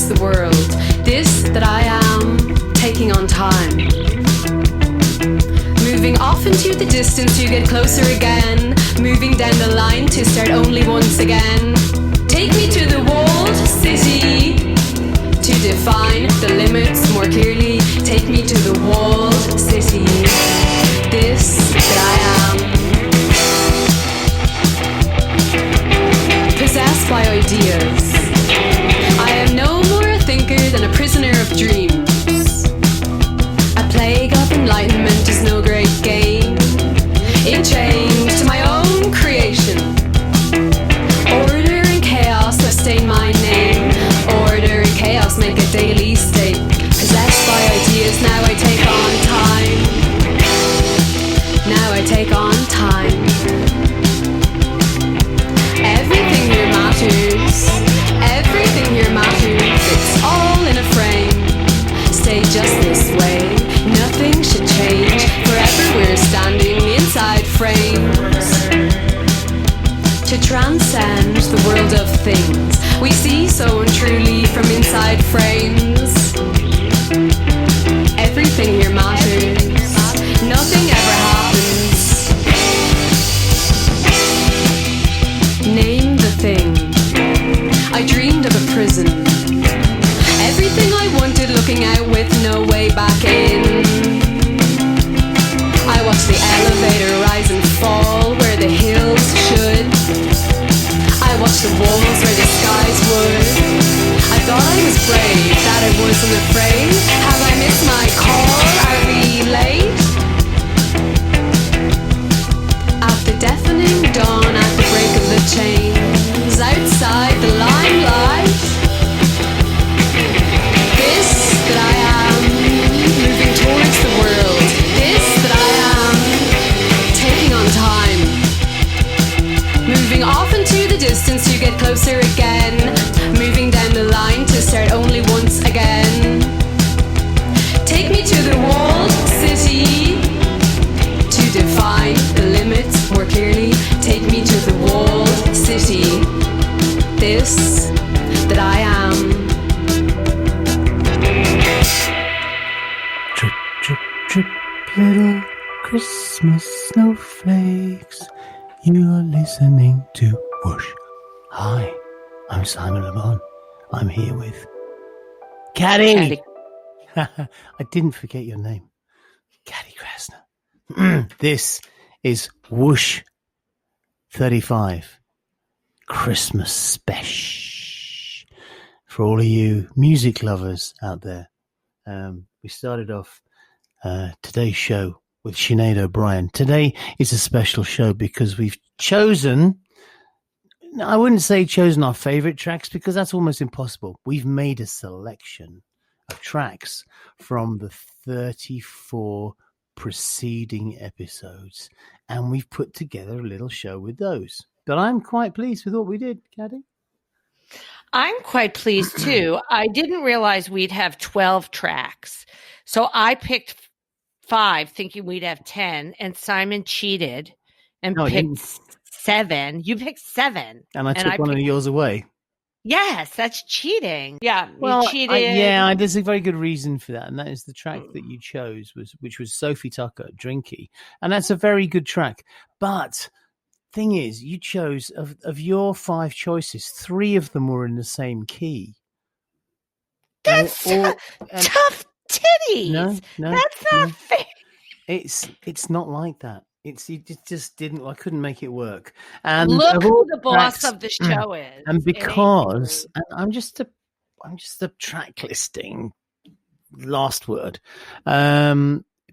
towards the world. This that I am, taking on time. Moving off into the distance to get closer again. Moving down the line to start only once again. Take me to the walled city to define the limits more clearly. Take me to the walled city. This that I am. Possessed by ideas. I am no more a thinker than a prisoner of dreams. A plague of enlightenment is no great gain. In change to my own creation. Order and chaos sustain my name. Order and chaos make a daily state. Possessed by ideas, now I take on time. Now I take on time. Everything here matters. Everything here matters. It's all in a frame. Stay just this way. Nothing should change. Forever we're standing inside frames. To transcend the world of things we see so untruly from inside frames. Everything here matters. Nothing ever happens. Name the thing. I dreamed of a prison. Everything I wanted looking out with no way back in. I watched the elevator rise and fall where the hills should. I watched the walls where the skies would. I thought I was brave, that I wasn't afraid. Have I missed my call? Are we late? At the deafening dawn, at the break of the chains, outside the limelight. This that I am, moving towards the world. This that I am, taking on time. Moving off into the distance to get closer again. Moving down the line to start only once again. Take me to the walled city to define the limits more clearly. Take me to the walled city. This that I am. Drip, drip, drip, little Christmas snowflakes. You are listening to Whoosh. Hi, I'm Simon Le Bon. I'm here with Katy. I didn't forget your name. Katy Krasner. This is Whoosh 35. Christmas Spesh. For all of you music lovers out there. We started off today's show with Sinead O'Brien. Today is a special show because we've chosen, I wouldn't say chosen our favorite tracks because that's almost impossible. We've made a selection of tracks from the 34 preceding episodes and we've put together a little show with those. But I'm quite pleased with what we did, Katy. I'm quite pleased too. I didn't realize we'd have 12 tracks. So I picked 5 thinking we'd have 10 and Simon cheated and picked 7. You picked 7. And I took one of yours away. Yes, that's cheating. Yeah, well, you cheated. There's a very good reason for that. And that is the track that you chose, which was Sophie Tucker, Drinky. And that's a very good track. But thing is, you chose, of your 5 choices, 3 of them were in the same key. That's tough titties. No, that's not fair. It's not like that. It just didn't. I couldn't make it work. And look who the boss of the show is. And because I'm just a track listing. Last word.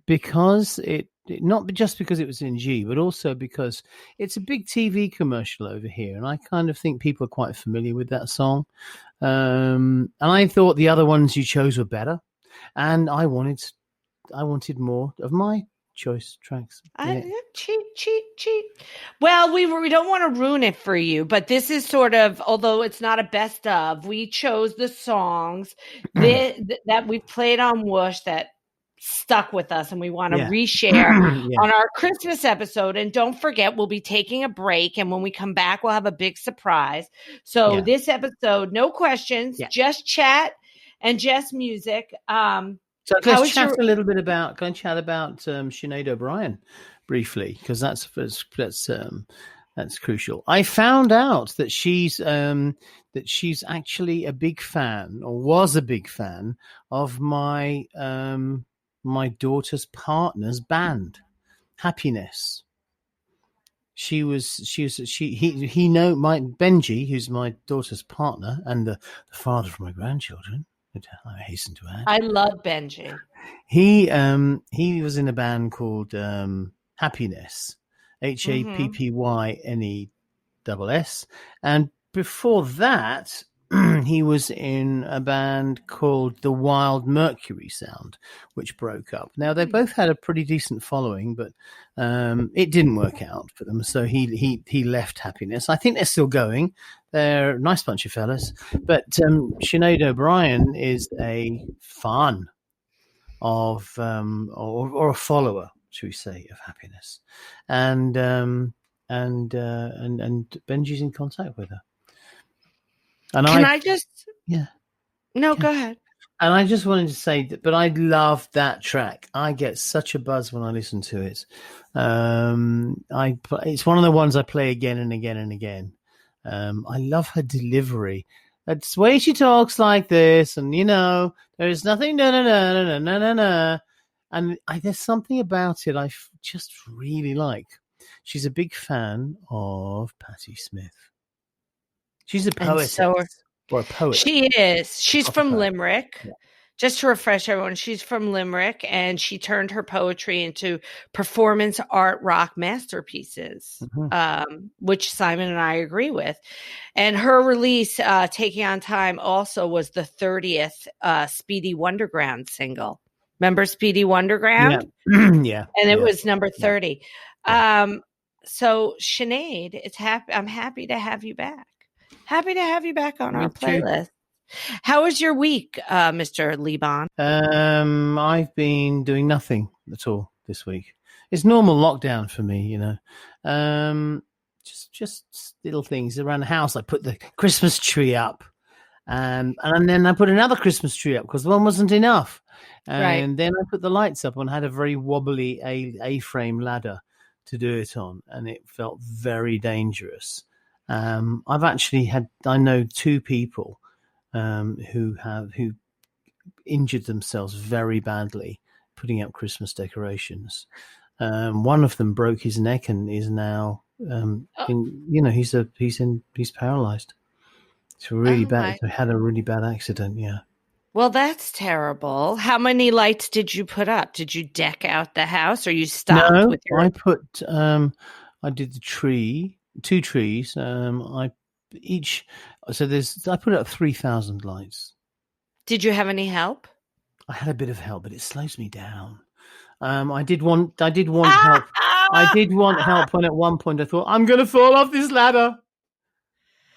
Because it not just because it was in G, but also because it's a big TV commercial over here, and I kind of think people are quite familiar with that song. And I thought the other ones you chose were better, and I wanted more of my choice tracks. Cheat. Well, we don't want to ruin it for you, but this is sort of, although it's not a best of, we chose the songs that we played on Whoosh that stuck with us and we want to reshare on our Christmas episode. And don't forget, we'll be taking a break, and when we come back, we'll have a big surprise. So this episode, no questions, just chat and Jess Music. So let's chat a little bit about. Can I chat about Sinead O'Brien briefly, because that's crucial. I found out that she's actually a big fan, or was a big fan, of my my daughter's partner's band, Happiness. He know my Benji, who's my daughter's partner and the father of my grandchildren. I hasten to add. I love Benji. He was in a band called Happiness, HAPPYNESS, and before that, he was in a band called the Wild Mercury Sound, which broke up. Now they both had a pretty decent following, but it didn't work out for them. So he left Happiness. I think they're still going. They're a nice bunch of fellas. But Sinead O'Brien is a fan of or a follower, should we say, of Happiness, and Benji's in contact with her. And Can I just? Yeah. No, go ahead. And I just wanted to say that, but I love that track. I get such a buzz when I listen to it. It's one of the ones I play again and again and again. I love her delivery. That's the way she talks like this, and there's nothing, no. And there's something about it I just really like. She's a big fan of Patti Smith. She's a poetess, or a poet. She is. She's from Limerick. Yeah. Just to refresh everyone, she's from Limerick, and she turned her poetry into performance art rock masterpieces, which Simon and I agree with. And her release, Taking on Time, also was the 30th Speedy Wonderground single. Remember Speedy Wonderground? Yeah. And it was number 30. Yeah. So Sinead, I'm happy to have you back. Happy to have you back on our playlist. How was your week, Mr. Liban? I've been doing nothing at all this week. It's normal lockdown for me, just little things around the house. I put the Christmas tree up, and then I put another Christmas tree up because one wasn't enough. And then I put the lights up and had a very wobbly A-frame ladder to do it on, and it felt very dangerous. I know 2 people who injured themselves very badly putting up Christmas decorations. One of them broke his neck and is now, he's paralyzed. It's really bad. He had a really bad accident. Yeah. Well, that's terrible. How many lights did you put up? Did you deck out the house, or you stopped with your? I did the tree. 2 trees. I put up 3,000 lights. Did you have any help? I had a bit of help, but it slows me down. I did want help. I did want help when at one point I thought, I'm going to fall off this ladder.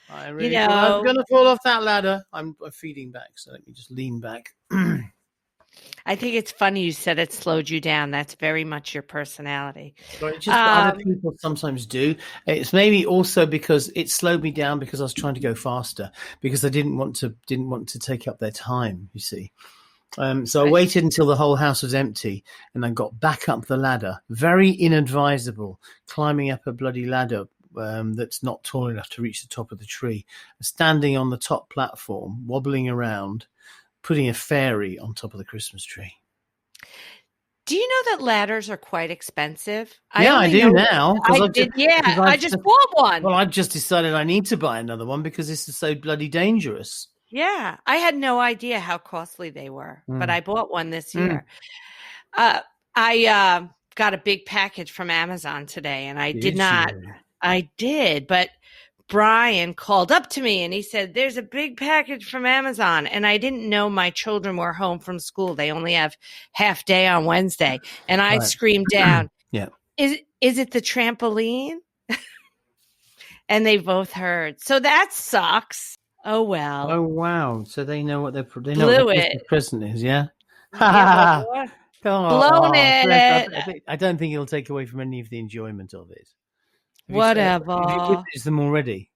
I really thought I'm going to fall off that ladder. I'm feeding back, so let me just lean back. I think it's funny you said it slowed you down. That's very much your personality. But just other people sometimes do. It's maybe also because it slowed me down because I was trying to go faster, because I didn't want to take up their time, you see. So I waited until the whole house was empty, and I got back up the ladder. Very inadvisable, climbing up a bloody ladder that's not tall enough to reach the top of the tree. Standing on the top platform, wobbling around, putting a fairy on top of the Christmas tree. Do you know that ladders are quite expensive? I do now. I just bought one. Well, I've just decided I need to buy another one because this is so bloody dangerous. Yeah, I had no idea how costly they were, but I bought one this year. I got a big package from Amazon today, and I did, but Brian called up to me and he said, there's a big package from Amazon. And I didn't know my children were home from school. They only have half day on Wednesday. And I screamed down, is it the trampoline? And they both heard. So that sucks. Oh, well. Oh, wow. So they know what what the present is, yeah? Blown it. I don't think it'll take away from any of the enjoyment of it. Whatever. Have you given them already?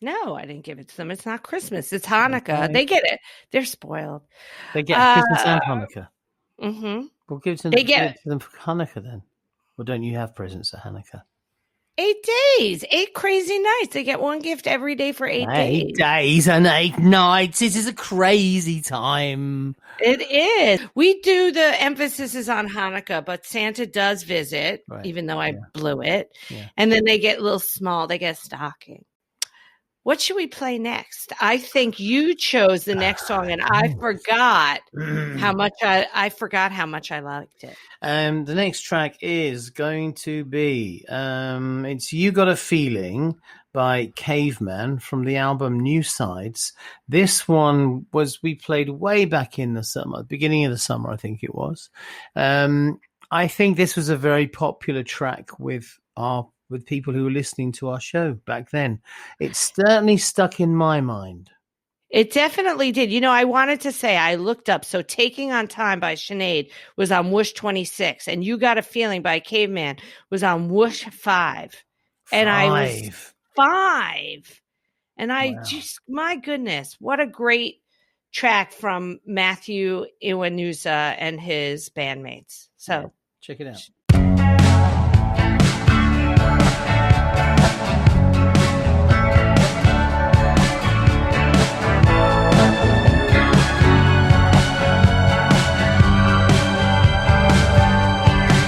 No, I didn't give it to them. It's not Christmas. It's Hanukkah. Okay. They get it. They're spoiled. They get Christmas and Hanukkah. Mm-hmm. Well, give it to them for Hanukkah then. Or don't you have presents at Hanukkah? 8 days, 8 crazy nights. They get one gift every day for 8 days. 8 days and 8 nights. This is a crazy time. It is. We do the emphasis is on Hanukkah, but Santa does visit, even though I blew it. Yeah. And then they get a little small. They get a stocking. What should we play next? I think you chose the next song, and I forgot how much I liked it. The next track is going to be it's "You Got a Feeling" by Caveman from the album New Sides. This one we played way back in the summer, beginning of the summer, I think it was. I think this was a very popular track with people who were listening to our show back then. It certainly stuck in my mind. It definitely did. You know, I wanted to say, I looked up. So Taking on Time by Sinead was on Whoosh 26, and You Got a Feeling by Caveman was on Whoosh 5. And I was 5. And I just, my goodness, what a great track from Matthew Iwanusa and his bandmates. So check it out.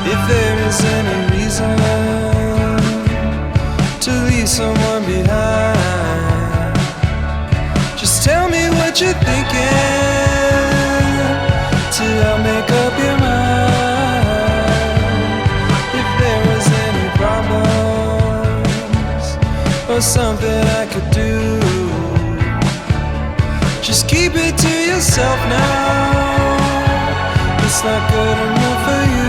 If there is any reason to leave someone behind, just tell me what you're thinking to help make up your mind. If there is any problems or something I could do, just keep it to yourself now. It's not good enough for you.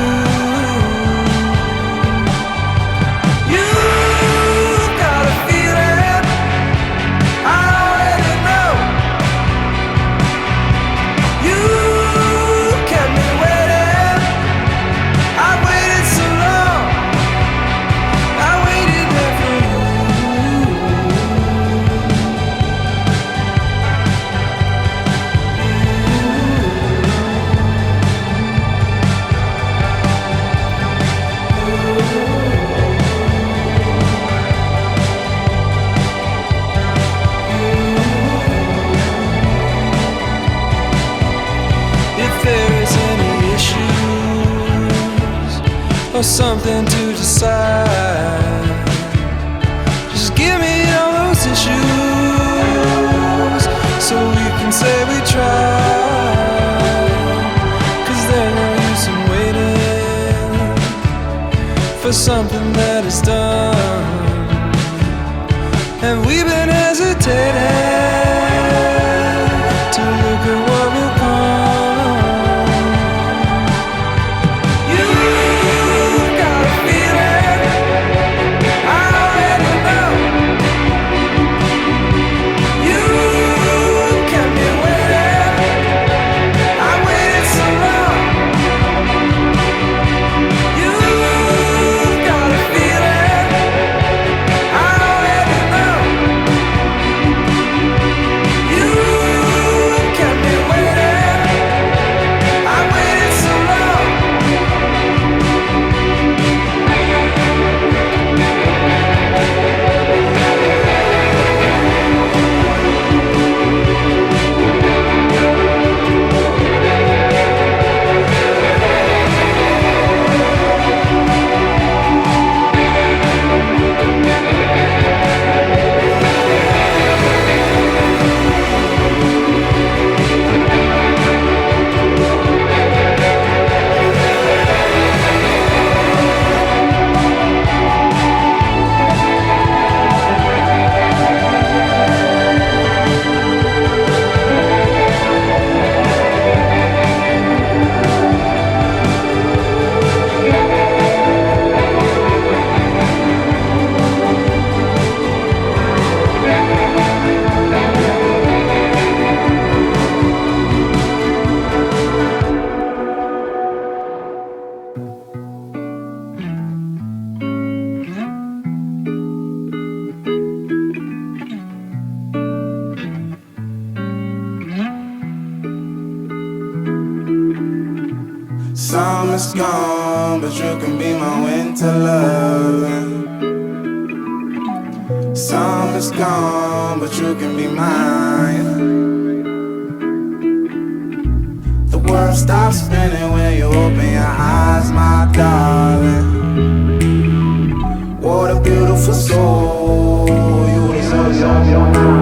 Or something to decide, just give me all those issues so we can say we tried. 'Cause there's no use in waiting for something that is done, and we've been hesitating to look at what will come. Summer's gone, but you can be my winter love. Summer's gone, but you can be mine. The world stops spinning when you open your eyes, my darling. What a beautiful soul, you deserve your mind.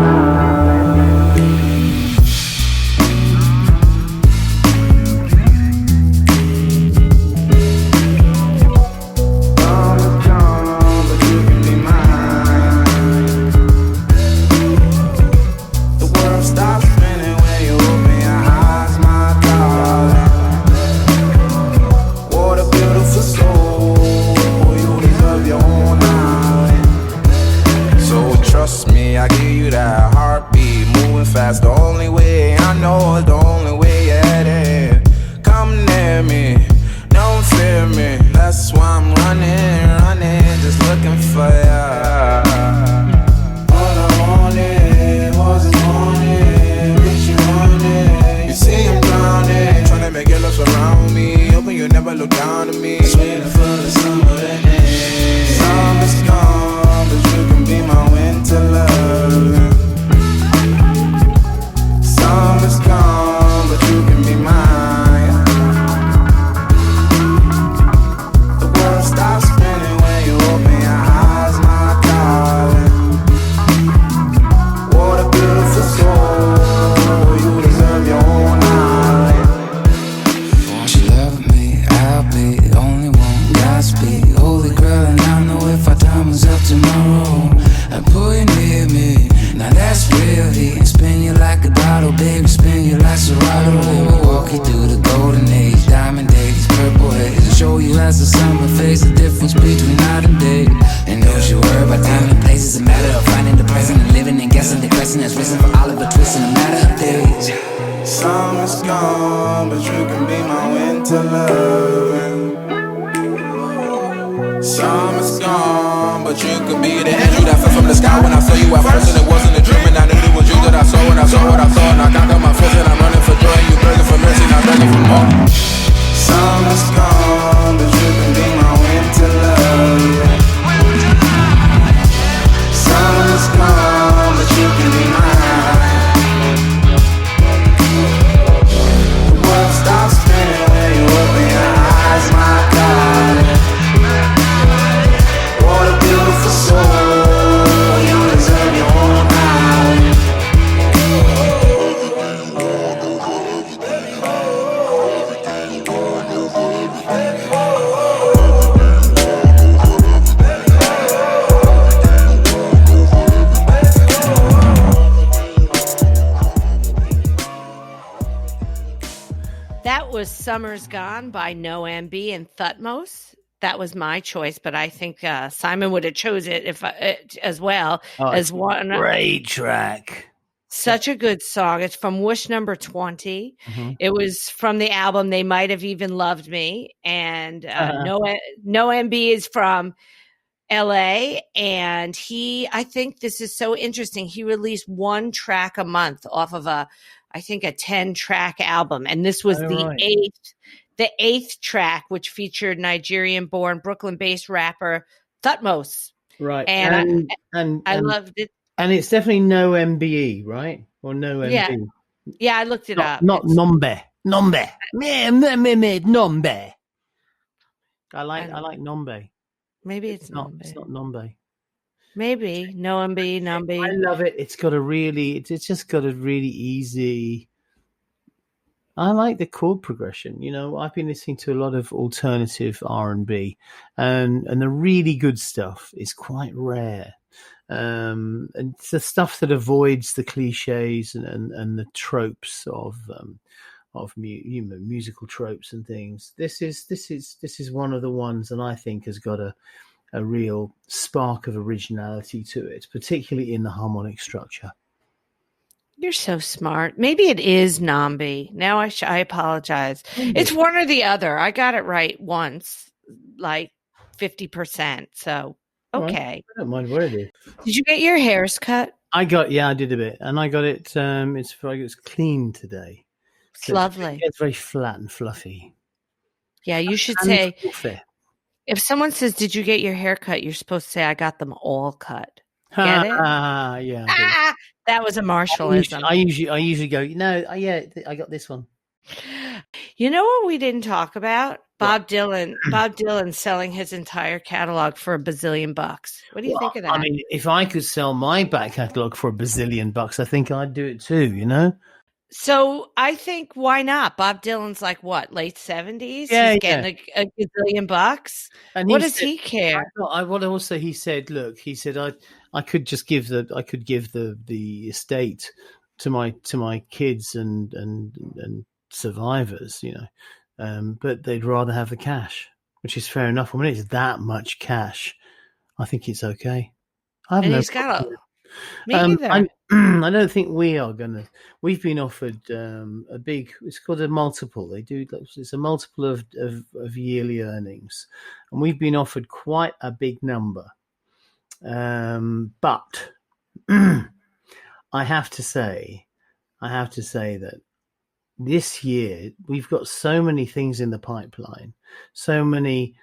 Fast, the only way I know is the only way you're headed. Come near me, don't fear me. That's why I'm running, just looking for ya. All I wanted was a morning, bitch, you running. You see I'm drowning, trying to make your love surround me, hoping you never look down on me. Waiting for the summer to end. Summer's gone, but you can be my winter love. Summer's gone, but you can be mine. The world stops spinning when you open your eyes, my darling. What a beautiful soul, you deserve your own island. Won't you love me? I'll be the only one. Godspeed, holy grail, and I know if our time was up tomorrow, I'd pull you near me. Now that's real heat, and spin you like a bottle, baby, spin you like Serato. We'll walk you through the golden age, diamond days, purple haze, and show you as the summer fades the difference between night and day. And don't you worry about time and place, it's a matter of finding the present and living and guessing the crescent has risen for Oliver Twist in a matter of days. Summer's gone, but you can be my winter love. Summer's gone, but you could be the angel that fell from the sky when I saw you at first, and it wasn't a dream, and I knew it was you that I saw when I saw what I saw, and I got my fist and I'm running for joy, and you begging for mercy, and I'm begging for more. Summer's gone, but you can be my winter love. Summer's gone, but you can be mine. The world stops spinning when you open your eyes, my darling. What a beautiful soul, you deserve your own island. That was Summer's Gone by NoMBe and Thutmose. That was my choice, but I think Simon would have chose it as well as one. Great track. Such a good song. It's from Whoosh number 20. Mm-hmm. It was from the album They Might Have Even Loved Me. And NoMBe is from LA. And I think this is so interesting. He released one track a month off of a 10-track album. And this was the eighth track, which featured Nigerian-born, Brooklyn-based rapper Thutmose. Right. And I loved it. And it's definitely NoMBe, right? Or NoMBe. Yeah, I looked it up. Not NoMBe. NoMBe. NoMBe. I like NoMBe. Maybe it's not. NoMBe. It's not NoMBe. Maybe NoMBe. I love it. It's just got a really easy. I like the chord progression. You know, I've been listening to a lot of alternative R&B, and the really good stuff is quite rare. And it's the stuff that avoids the cliches and the tropes of musical tropes and things. This is one of the ones that I think has got a real spark of originality to it, particularly in the harmonic structure. You're so smart. Maybe it is NoMBe. Now I apologize. Mm-hmm. It's one or the other. I got it right once, like 50%. So, okay. I don't mind what it is. Did you get your hairs cut? I did a bit. And I got it, it's clean today. It's lovely. It's very flat and fluffy. Yeah, you should And say, Fourtet. if someone says, "Did you get your hair cut?" You're supposed to say, "I got them all cut." Get it? Yeah, I do. Ah, that was a Marshallism. I usually go, no, yeah, I got this one. You know what we didn't talk about? Bob Dylan. Bob Dylan selling his entire catalog for $1 bazillion. What do you think of that? I mean, if I could sell my back catalog for $1 bazillion, I think I'd do it too. You know. So I think why not? Bob Dylan's like what, late 70s? Yeah, He's getting a gazillion bucks. And what does he care? What also he said, look, he said I could just give the estate to my kids and survivors, you know, but they'd rather have the cash, which is fair enough. When it's that much cash, I think it's okay. Me either. I don't think we are gonna. We've been offered a big. It's called a multiple. They do. It's a multiple of yearly earnings, and we've been offered quite a big number. But I have to say that this year we've got so many things in the pipeline, so many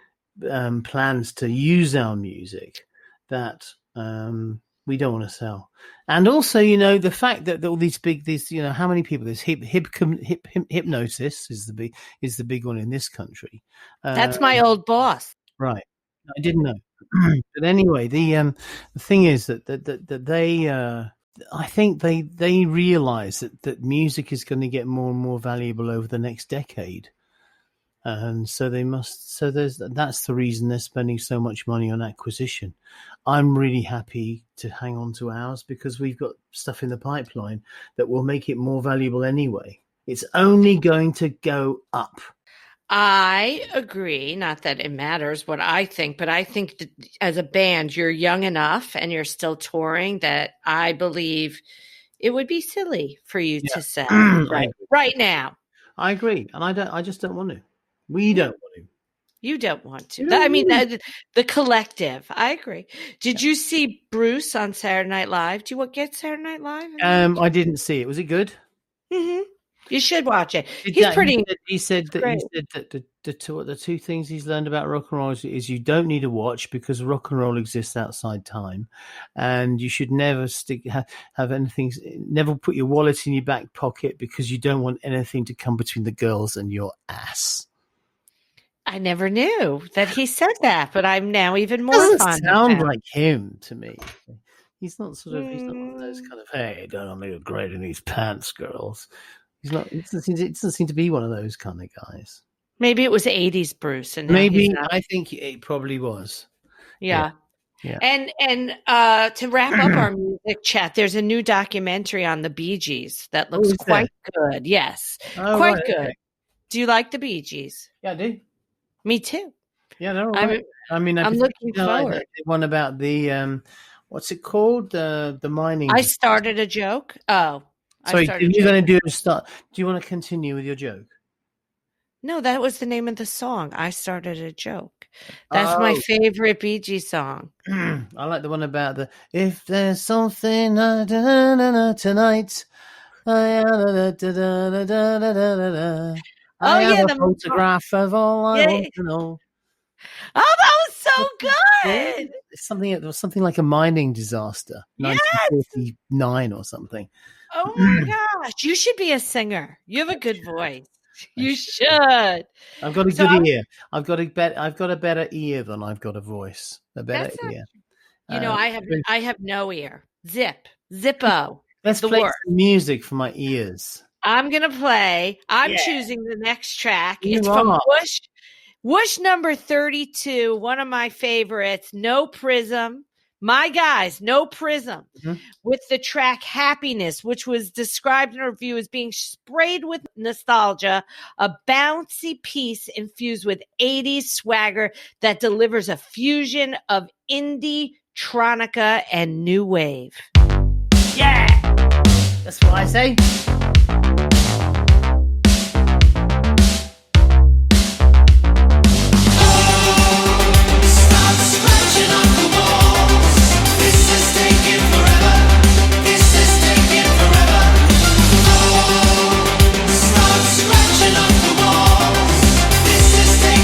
plans to use our music that we don't want to sell. And also, you know, the fact that all these, you know, how many people, there's hypnosis is the big one in this country. That's my old boss. Right. I didn't know. But anyway, the thing is that they, I think they realize that music is going to get more and more valuable over the next decade. And so that's the reason they're spending so much money on acquisition. I'm really happy to hang on to ours because we've got stuff in the pipeline that will make it more valuable anyway. It's only going to go up. I agree. Not that it matters what I think, but I think that as a band, you're young enough and you're still touring that I believe it would be silly for you to sell right now. I agree. And I just don't want to. We don't want to. You don't want to. I mean, the collective. I agree. Did you see Bruce on Saturday Night Live? Do you get Saturday Night Live? I didn't see it. Was it good? Mm-hmm. You should watch it. He said that the two things he's learned about rock and roll is you don't need a watch because rock and roll exists outside time, and you should never have anything. Never put your wallet in your back pocket because you don't want anything to come between the girls and your ass. I never knew that he said that, but I'm now even more fond of him. Sound like him to me. He's not one of those kind of, hey, don't look great in these pants, girls. He's not. It doesn't seem to be one of those kind of guys. Maybe it was 80s Bruce, and maybe I think it probably was. Yeah. And to wrap up our music chat, there's a new documentary on the Bee Gees that looks quite good. Yes, quite good. Okay. Do you like the Bee Gees? Yeah, I do. Me too. Yeah, they're all right. I'm looking forward. The one about the what's it called? The mining. I started a joke. Oh, sorry. You're going to do you want to continue with your joke? No, that was the name of the song. I started a joke. That's my favorite Bee Gees song. I like the one about if there's something tonight. I have a photograph of all I want to know. Oh, that was so good! It was something like a mining disaster, 1949 or something. Oh my gosh, you should be a singer. You have a good voice. You should. I've got a good ear. I've got a better ear than I've got a voice. A better ear. I have no ear. Zippo. Let's play some music for my ears. I'm going to play. I'm choosing the next track. It's from WHOOSH. WHOOSH number 32, one of my favorites. No Prism. My guys, No Prism. Mm-hmm. With the track Happiness, which was described in a review as being sprayed with nostalgia, a bouncy piece infused with 80s swagger that delivers a fusion of indie, tronica, and new wave. Yeah! That's what I say. Stop scratching up the walls. This is taking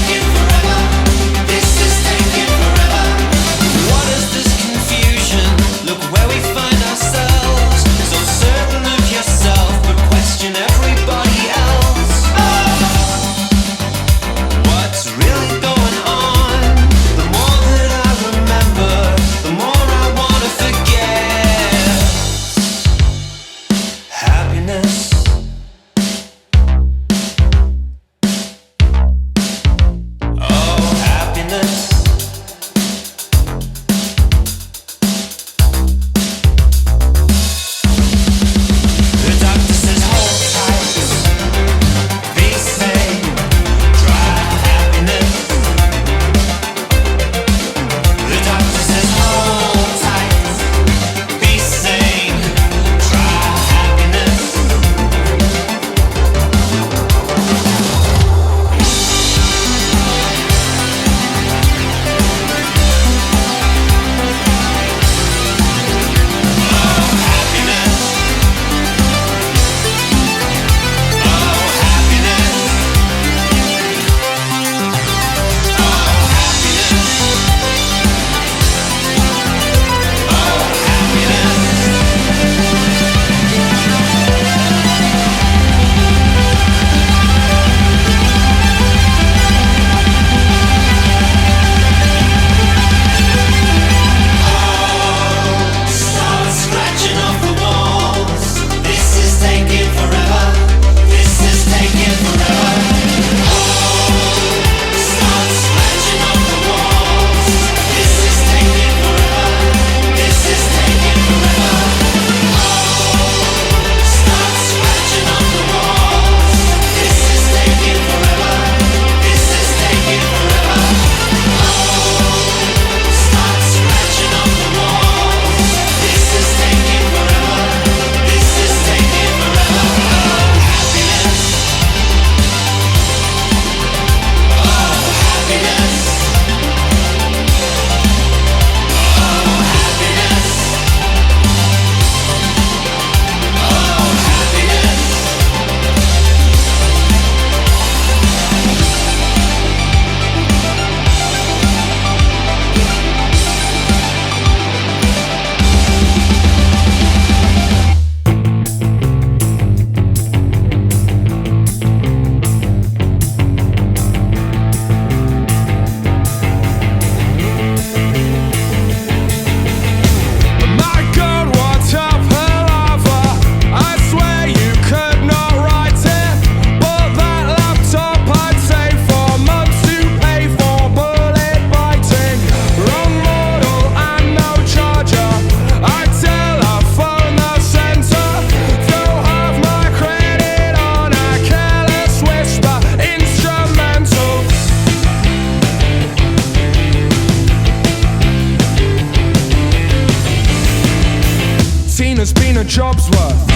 seen as being a job's worth,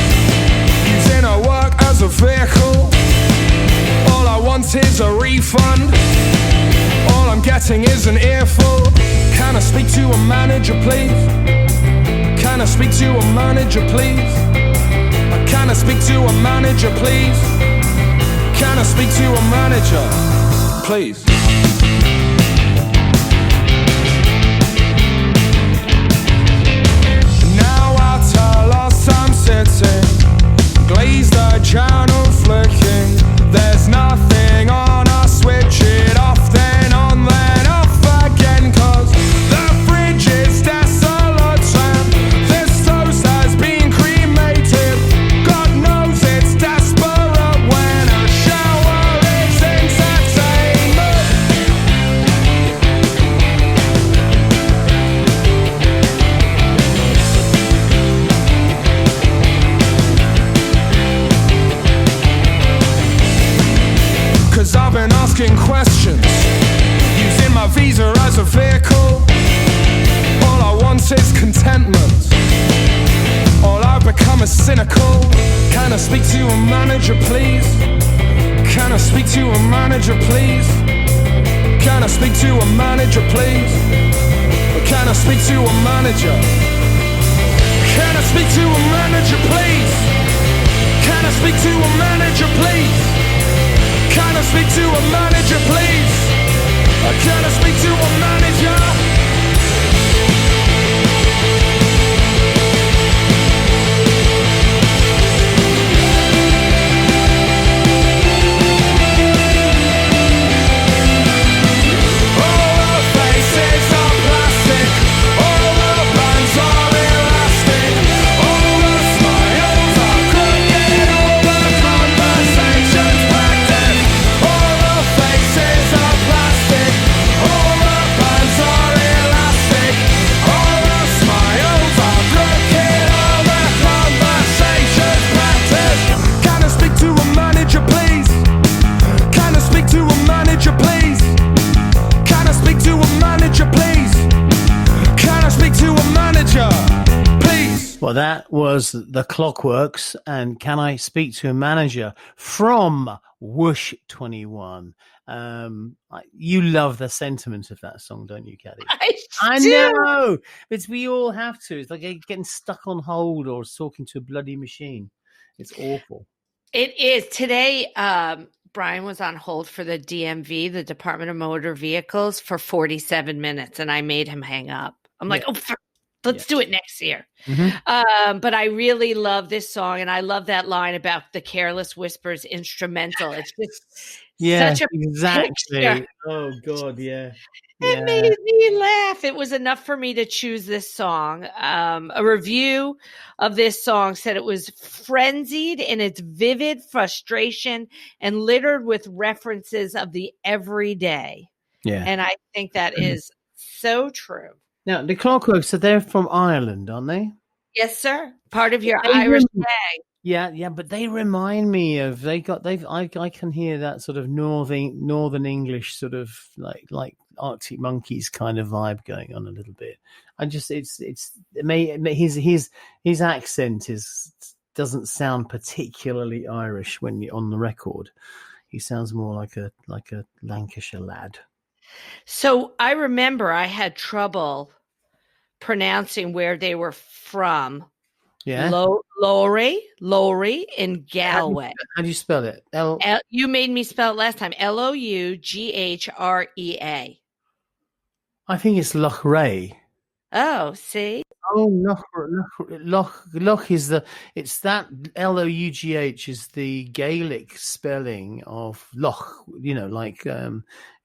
using her work as a vehicle. All I want is a refund. All I'm getting is an earful. Can I speak to a manager, please? Can I speak to a manager, please? Can I speak to a manager, please? Can I speak to a manager, please? Now at our loss I'm sitting, glazed eye channel flicking. There's nothing on, I switch it off, then on, then off again. Cause the fridge is desolate and this toast has been cremated. God knows it's desperate when a shower is entertainment. Cause I've been asking questions, using my visa as a vehicle. All I want is contentment. All I've become is cynical. Can I speak to a manager, please? Can I speak to a manager, please? Can I speak to a manager, please? Can I speak to a manager? Can I speak to a manager, please? Can I speak to a manager, please? Can I speak to a manager, please? Can I speak to a manager? Well, that was the Clockworks and Can I Speak to a Manager from Whoosh 21. You love the sentiment of that song, don't you, Katy? I know, but we all have to. It's like getting stuck on hold or talking to a bloody machine. It's awful. It is. Today, Brian was on hold for the DMV, the Department of Motor Vehicles, for 47 minutes, and I made him hang up. I'm like, let's do it next year. Mm-hmm. But I really love this song, and I love that line about the Careless Whispers instrumental. It's just such a picture. Oh, God, yeah. It made me laugh. It was enough for me to choose this song. A review of this song said it was frenzied in its vivid frustration and littered with references of the everyday. Yeah. And I think that is so true. Now, the Clockworks, so they're from Ireland, aren't they? Yes, sir. Part of your Irish gang. Yeah, but they remind me of I can hear that sort of northern English sort of like Arctic Monkeys kind of vibe going on a little bit. His accent doesn't sound particularly Irish when you're on the record. He sounds more like a Lancashire lad. So I remember I had trouble pronouncing where they were from. Yeah. Lowry in Galway. How do you spell it? You made me spell it last time. Loughrea. I think it's Loughrea. Oh, see? Oh, Loch is it's that Loughh is the Gaelic spelling of Loch, like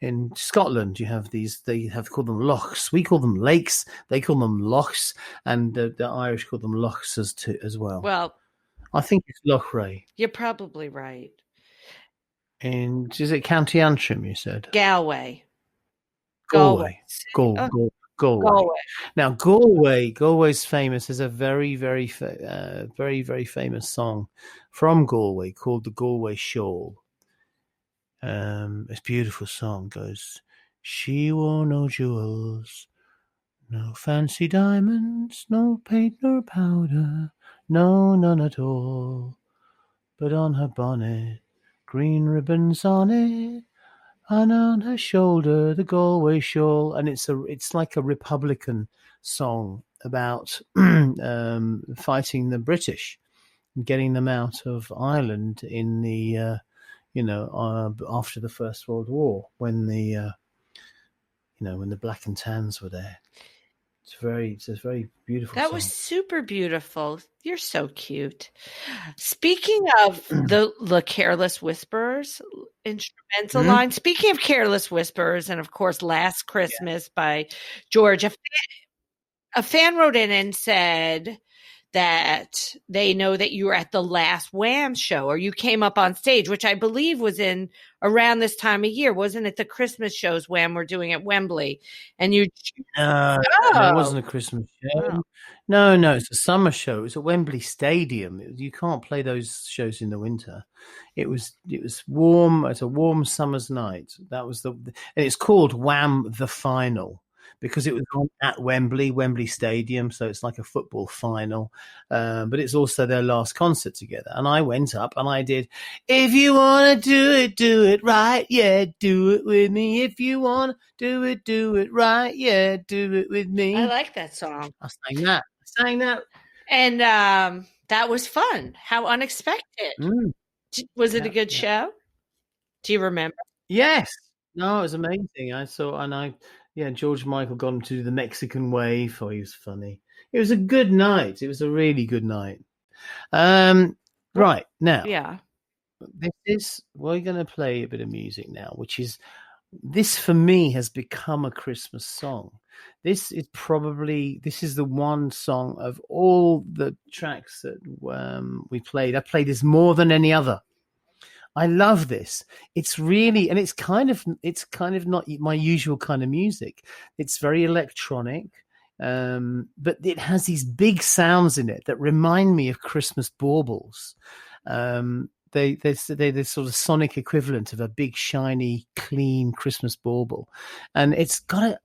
in Scotland you have these, they have called them lochs. We call them lakes, they call them lochs, and the Irish call them lochs as well. Well, I think it's Loughrea. You're probably right. And is it County Antrim, you said? Galway. Galway. Now, Galway's famous. There's a very, very, very, very famous song from Galway called "The Galway Shawl." It's a beautiful song. It goes, she wore no jewels, no fancy diamonds, no paint nor powder, No, none at all. But on her bonnet, green ribbons on it, and on her shoulder the Galway shawl. And it's like a Republican song about fighting the British and getting them out of Ireland in the after the First World War, when the when the black and tans were there. It's a very beautiful That song. was super beautiful. You're so cute. Speaking of the Careless Whisperers instrumental line, speaking of Careless Whisperers, and of course Last Christmas by George, a fan wrote in and said that they know that you were at the last Wham show, or you came up on stage, which I believe was in around this time of year. Wasn't it the Christmas shows Wham were doing at Wembley? And you... No, it wasn't a Christmas show. Oh. No, it's a summer show. It's at Wembley Stadium. You can't play those shows in the winter. It was warm. It's a warm summer's night. That was and it's called Wham the Final, because it was on at Wembley Stadium, so it's like a football final. But it's also their last concert together. And I went up and I did, if you want to do it right, yeah, do it with me. If you want to do it right, yeah, do it with me. I like that song. I sang that. And that was fun. How unexpected. Was it a good show? Do you remember? Yes. No, it was amazing. George Michael got him to do the Mexican wave. Oh, he was funny. It was a good night. It was a really good night. Right, now. Yeah. We're going to play a bit of music now, this for me has become a Christmas song. This is the one song of all the tracks that we played. I played this more than any other. I love this. It's really, and it's kind of not my usual kind of music. It's very electronic, but it has these big sounds in it that remind me of Christmas baubles. They're the sort of sonic equivalent of a big, shiny, clean Christmas bauble, and it's got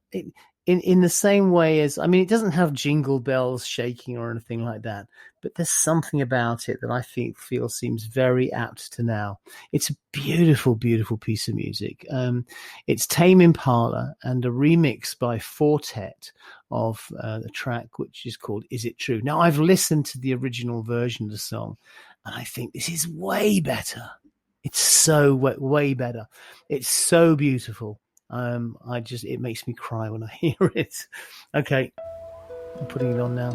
in the same way as, it doesn't have jingle bells shaking or anything like that, but there's something about it that I feel seems very apt to now. It's a beautiful, beautiful piece of music. It's Tame Impala and a remix by Fourtet of the track, which is called Is It True? Now, I've listened to the original version of the song, and I think this is way better. It's so way better. It's so beautiful. It makes me cry when I hear it. Okay, I'm putting it on now.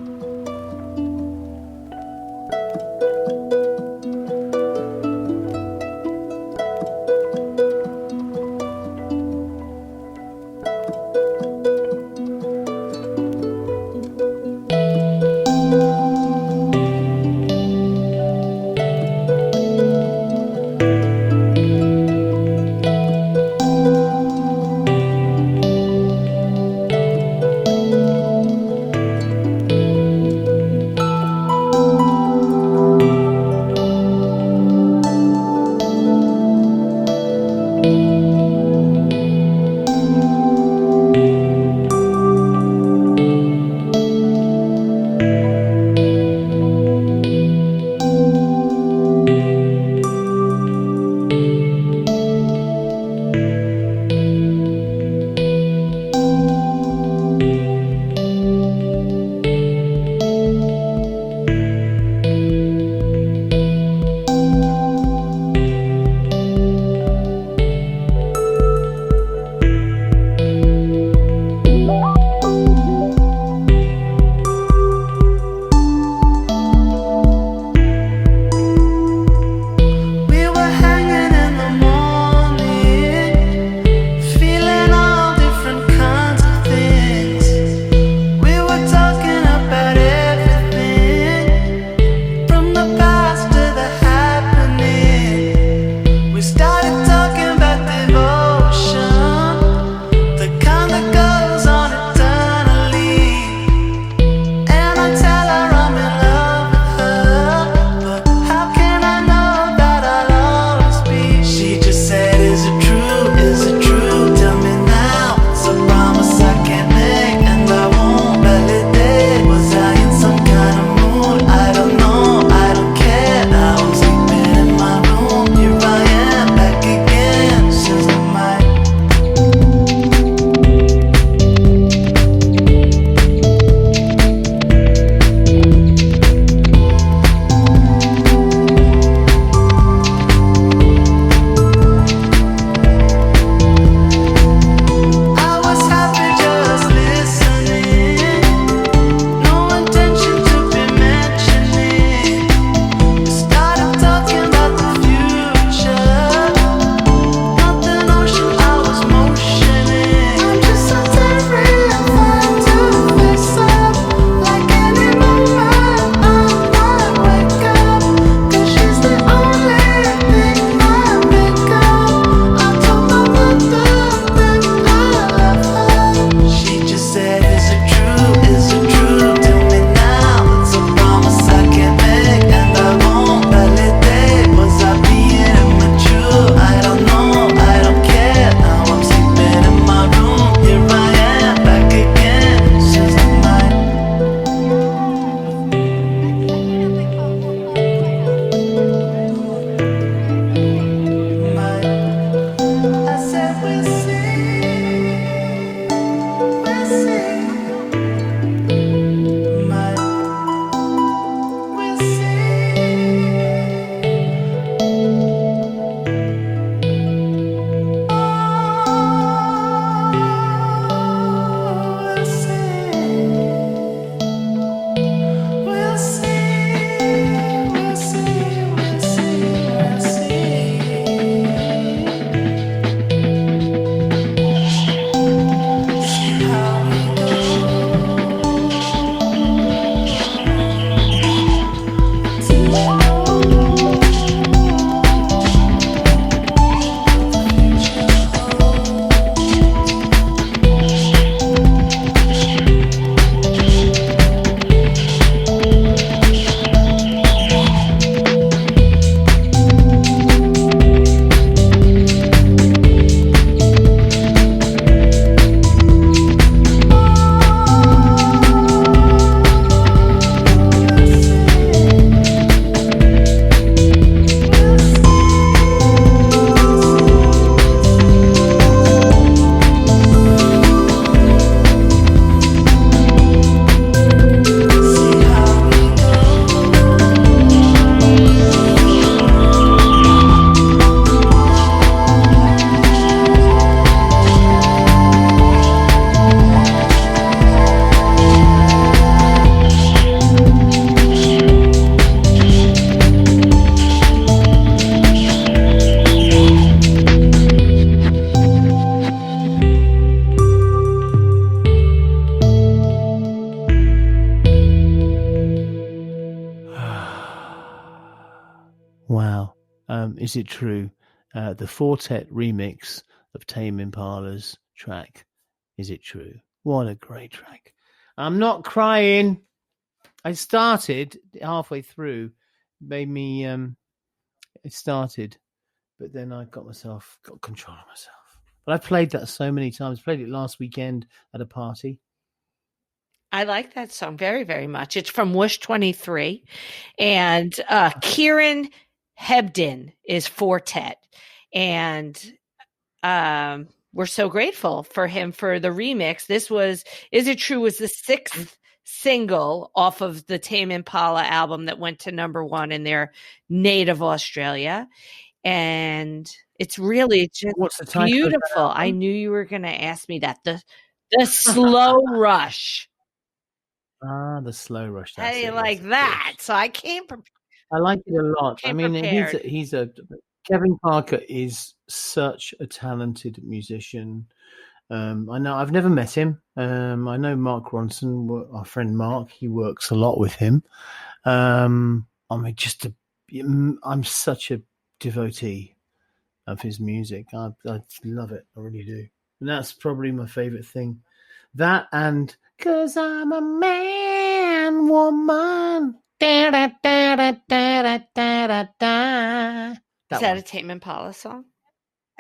Wow. Is it true? The Fourtet remix of Tame Impala's track. Is it true? What a great track. I'm not crying. I started halfway through, made me, it started, but then I got control of myself. But I played that so many times. Played it last weekend at a party. I like that song very, very much. It's from WHOOSH 23. And Kieran Hebden is Fourtet. And we're so grateful for him for the remix. This was Is It True was the 6th single off of the Tame Impala album that went to #1 in their native Australia. And it's really just beautiful. I knew you were going to ask me that. The Slow Rush. Ah, the Slow Rush. How do you like that? So I came prepared. I like it a lot. I mean, Kevin Parker is such a talented musician. I know I've never met him. I know Mark Ronson, our friend Mark. He works a lot with him. I mean, I'm such a devotee of his music. I love it. I really do. And that's probably my favorite thing. That and 'Cause I'm a man, woman. Da, da, da, da, da, da, da, da. Is that a Tame Impala song?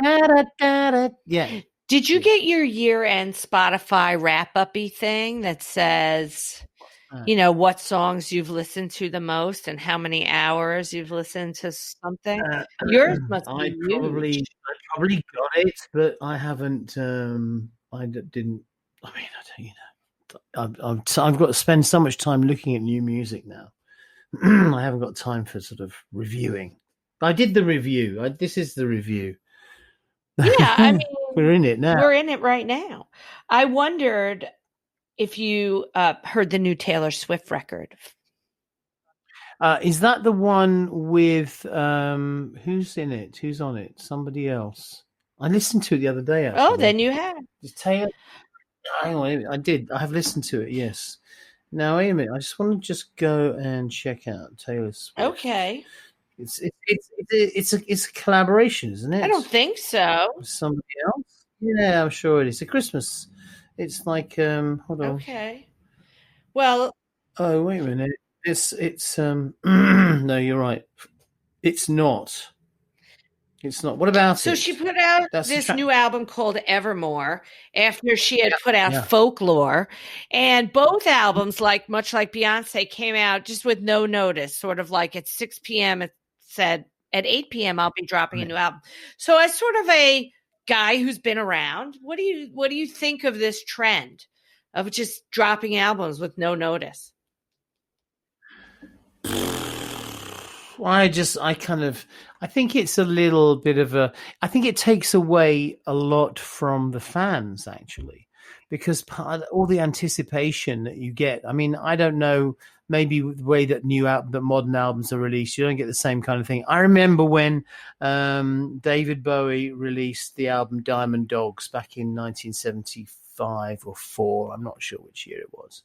Da, da, da, da. Yeah. Did you get your year-end Spotify wrap-up-y thing that says, what songs you've listened to the most and how many hours you've listened to something? Yours must be huge. I probably got it, but I haven't. I didn't. I mean, I've got to spend so much time looking at new music now. I haven't got time for sort of reviewing. I did the review. This is the review. Yeah, I mean, we're in it now. We're in it right now. I wondered if you heard the new Taylor Swift record. Is that the one with who's in it? Who's on it? Somebody else. I listened to it the other day. Actually. Oh, then you have. Is Taylor? Hang on, I did. I have listened to it. Yes. Now wait a minute. I just want to go and check out Taylor Swift. Okay. It's a collaboration, isn't it? I don't think so. With somebody else? Yeah, I'm sure it is. A Christmas. It's like hold on. Okay. Well. Oh wait a minute. It's no, you're right. It's not. It's not. What about it? So she put out this new album called Evermore after she had put out Folklore. And both albums, much like Beyonce, came out just with no notice, sort of like at 6 p.m. It said at 8 p.m. I'll be dropping a new album. So as sort of a guy who's been around, what do you think of this trend of just dropping albums with no notice? I think it's a little bit of I think it takes away a lot from the fans, actually, because all the anticipation that you get. I mean, I don't know, maybe the way that modern albums are released, you don't get the same kind of thing. I remember when David Bowie released the album Diamond Dogs back in 1975 or 4. I'm not sure which year it was,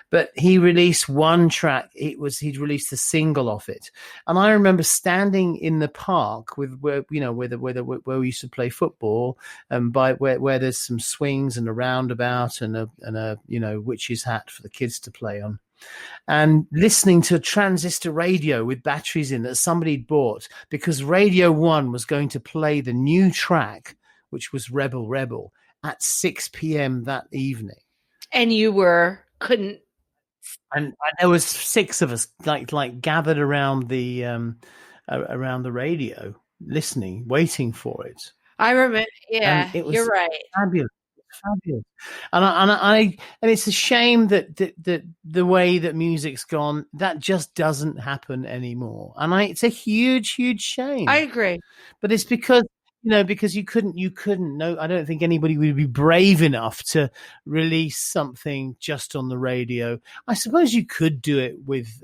but he released one track. He'd released a single off it, and I remember standing in the park where we used to play football, and where there's some swings and a roundabout and a witch's hat for the kids to play on, and listening to a transistor radio with batteries in that somebody'd bought because Radio 1 was going to play the new track, which was Rebel Rebel, at 6 p.m. that evening. And you couldn't. And there was 6 of us like gathered around the radio, listening, waiting for it. I remember. Yeah, you're right. Fabulous. And it's a shame that the way that music's gone, that just doesn't happen anymore. And it's a huge shame. I agree. But it's because you couldn't know. I don't think anybody would be brave enough to release something just on the radio. I suppose you could do it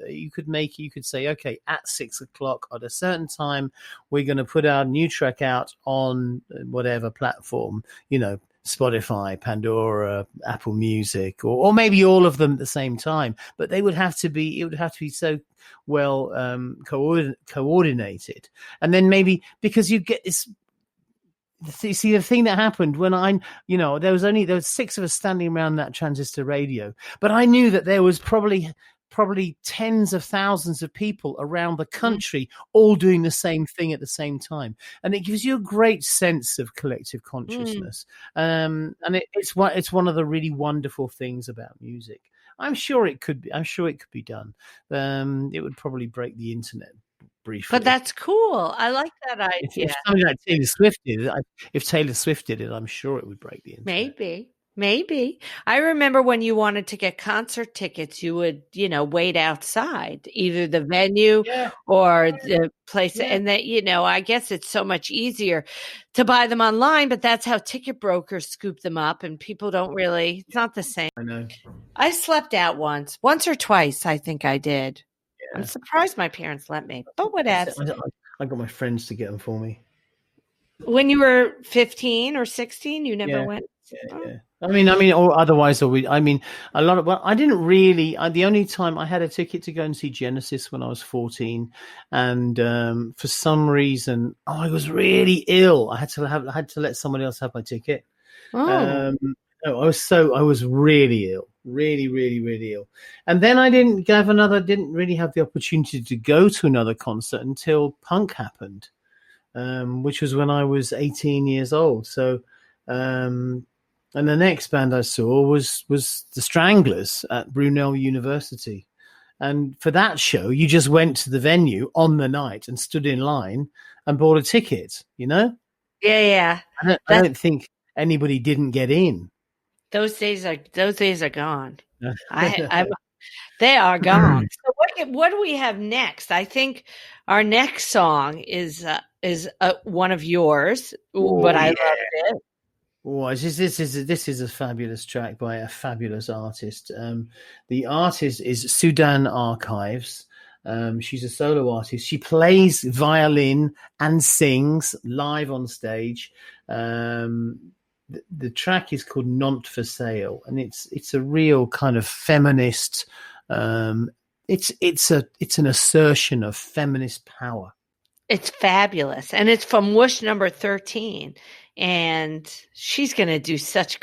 you could say, okay, at 6 o'clock at a certain time, we're going to put our new track out on whatever platform, Spotify, Pandora, Apple Music, or maybe all of them at the same time. But it would have to be so well coordinated. And then maybe, because you get this, see, the thing that happened when there was 6 of us standing around that transistor radio, but I knew that there was probably tens of thousands of people around the country all doing the same thing at the same time, and it gives you a great sense of collective consciousness. And it's one of the really wonderful things about music. I'm sure it could be done. It would probably break the internet briefly, but that's cool. I like that idea. If something like Taylor Swift did it, if Taylor Swift did it, I'm sure it would break the internet. Maybe. I remember when you wanted to get concert tickets, you would, wait outside either the venue or the place. Yeah. And that, I guess it's so much easier to buy them online, but that's how ticket brokers scoop them up, and people don't really, it's not the same. I know. I slept out once or twice, I think I did. Yeah. I'm surprised my parents let me, but what else? I got my friends to get them for me. When you were 15 or 16, you never went? Yeah. I mean, or otherwise, a lot of. Well, I didn't really. The only time I had a ticket to go and see Genesis when I was 14, and for some reason, I was really ill. I had to let someone else have my ticket. Oh. I was really ill, really, really, really ill, and then I didn't really have the opportunity to go to another concert until punk happened, which was when I was 18 years old. So. And the next band I saw was the Stranglers at Brunel University. And for that show, you just went to the venue on the night and stood in line and bought a ticket, Yeah. I don't think anybody didn't get in. Those days are gone. They are gone. So what do we have next? I think our next song is one of yours, but I loved it. Oh, this is a fabulous track by a fabulous artist. The artist is Sudan Archives. She's a solo artist. She plays violin and sings live on stage. The track is called "Not for Sale," and it's a real kind of feminist. It's an assertion of feminist power. It's fabulous, and it's from WHOOSH number 13. And she's going to do such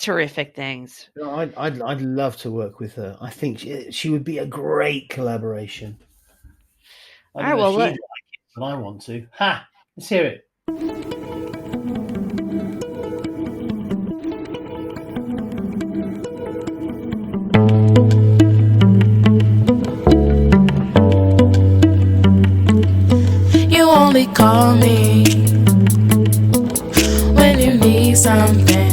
terrific things. I'd love to work with her. I think she would be a great collaboration. All right, well, look. I want to. Let's hear it. You only call me when you need something.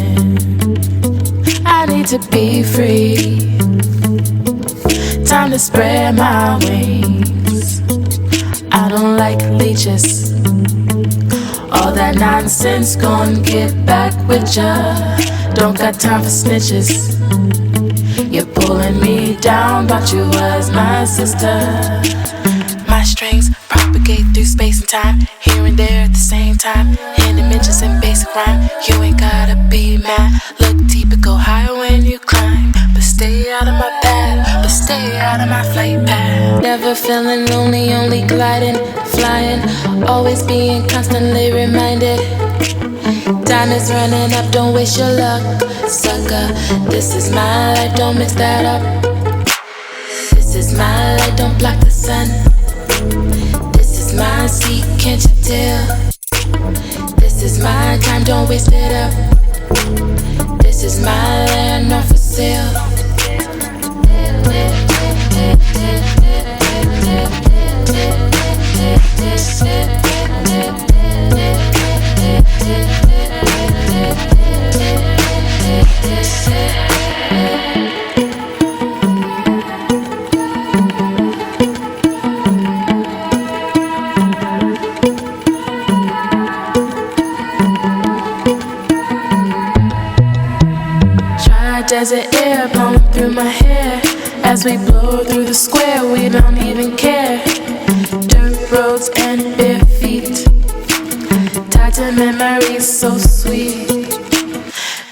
I need to be free. Time to spread my wings. I don't like leeches. All that nonsense, gon' get back with ya. Don't got time for snitches. You're pulling me down, but you was my sister. My strings propagate through space and time, here and there at the same time. In dimensions and basic rhyme, you ain't gotta be mad. Look deeper, go higher when you climb, but stay out of my path, but stay out of my flight path. Never feeling lonely, only gliding, flying, always being constantly reminded. Time is running up, don't waste your luck, sucker. This is my life, don't mix that up. This is my light, don't block the sun. This is my seat, can't you tell? This is my time, don't waste it up. This is my land, not for sale. Desert air blowing through my hair. As we blow through the square, we don't even care. Dirt roads and bare feet, tied to memories so sweet.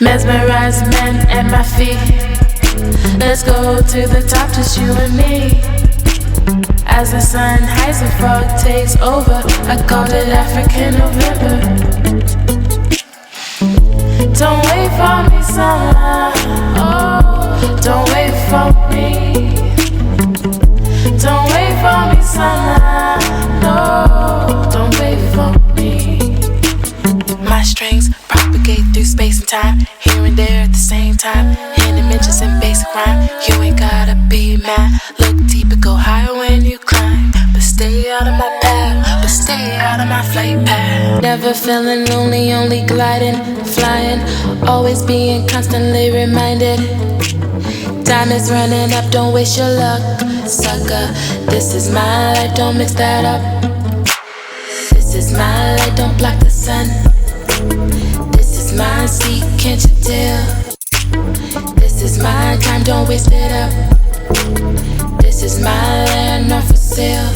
Mesmerized men at my feet. Let's go to the top, just you and me. As the sun hides and fog takes over, I called it African November. Don't wait for me, summer. Oh, don't wait for me. Don't wait for me, summer. No, don't wait for me. My strings propagate through space and time, here and there at the same time. In dimensions and basic rhyme, you ain't gotta be mad. Look deeper, go higher when you climb. But stay out of my path, but stay out of my flight path. Never feeling lonely, only gliding, flying. Always being constantly reminded. Time is running up, don't waste your luck, sucker. This is my life, don't mix that up. This is my light, don't block the sun. This is my seat, can't you tell? This is my time, don't waste it up. This is my land, not for sale.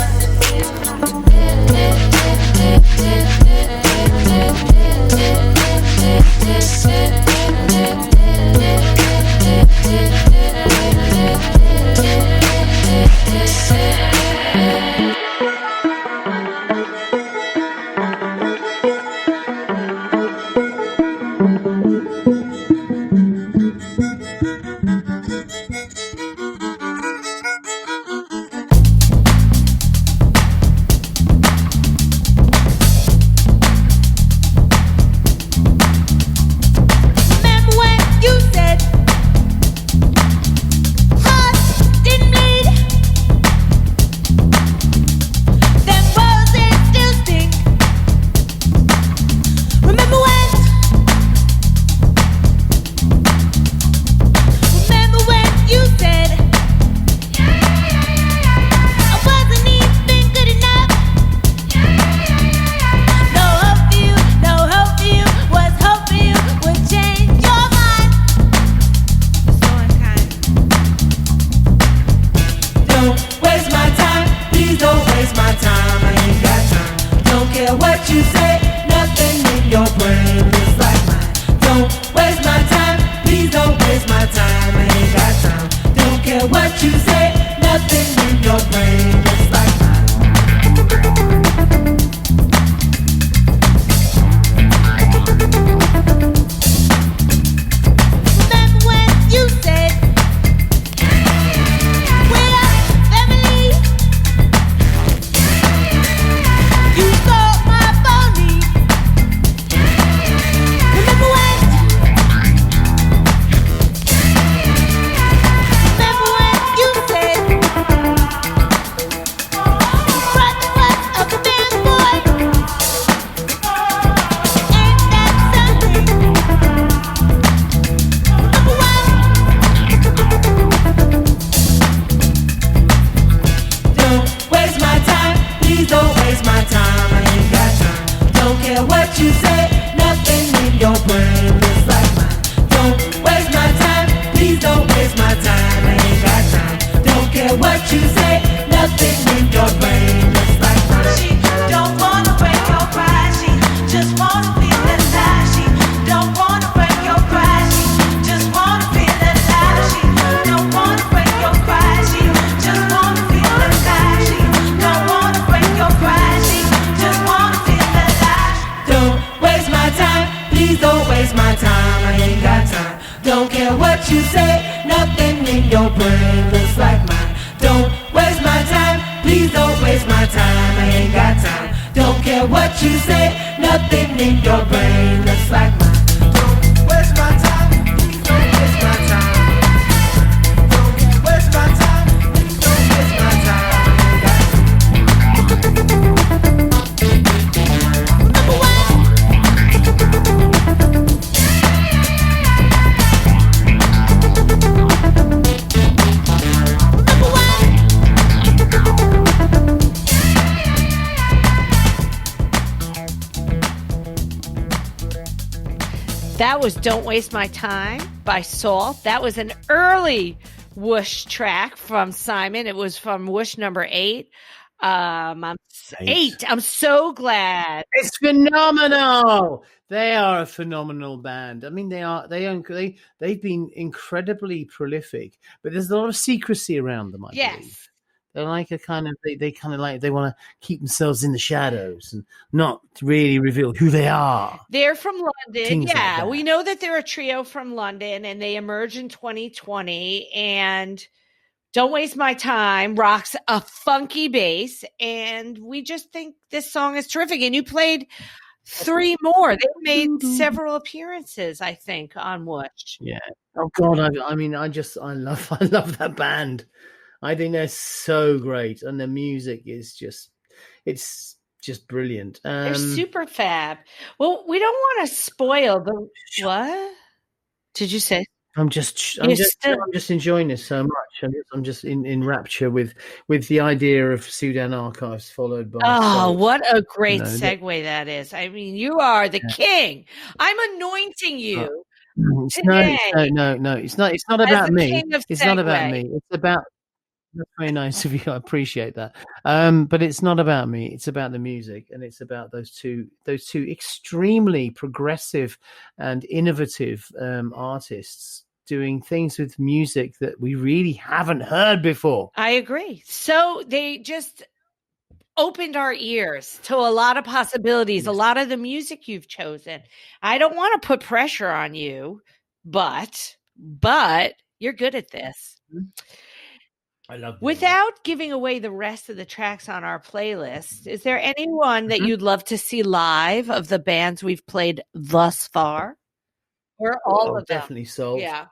That was Don't Waste My Time by Sault. That was an early Whoosh track from Simon. It was from Whoosh number 8. I'm 8. I'm so glad. It's phenomenal. They are a phenomenal band. I mean, they've been incredibly prolific, but there's a lot of secrecy around them, I believe. They're like a kind of they kind of like they want to keep themselves in the shadows and not really reveal who they are. They're from London. Things like We know that they're a trio from London, and they emerged in 2020. And Don't Waste My Time rocks a funky bass, and we just think this song is terrific. And you played 3 more. They made several appearances, I think, on WHOOOSH. Yeah. Oh God, I love that band. I think they're so great, and the music is just brilliant. They're super fab. Well, we don't want to spoil the what? Did you say? I'm just enjoying this so much. I'm just in rapture with the idea of Sudan archives followed by. Sault. What a great segue that is! I mean, you are the king. I'm anointing you. No, it's not about me. It's not about me. It's about. That's very nice of you. I appreciate that. But it's not about me. It's about the music, and it's about those two extremely progressive and innovative artists doing things with music that we really haven't heard before. I agree. So they just opened our ears to a lot of possibilities, a lot of the music you've chosen. I don't want to put pressure on you, but you're good at this. I love Without giving away the rest of the tracks on our playlist, is there anyone that you'd love to see live of the bands we've played thus far? Or all of them? Definitely Sault. Yeah.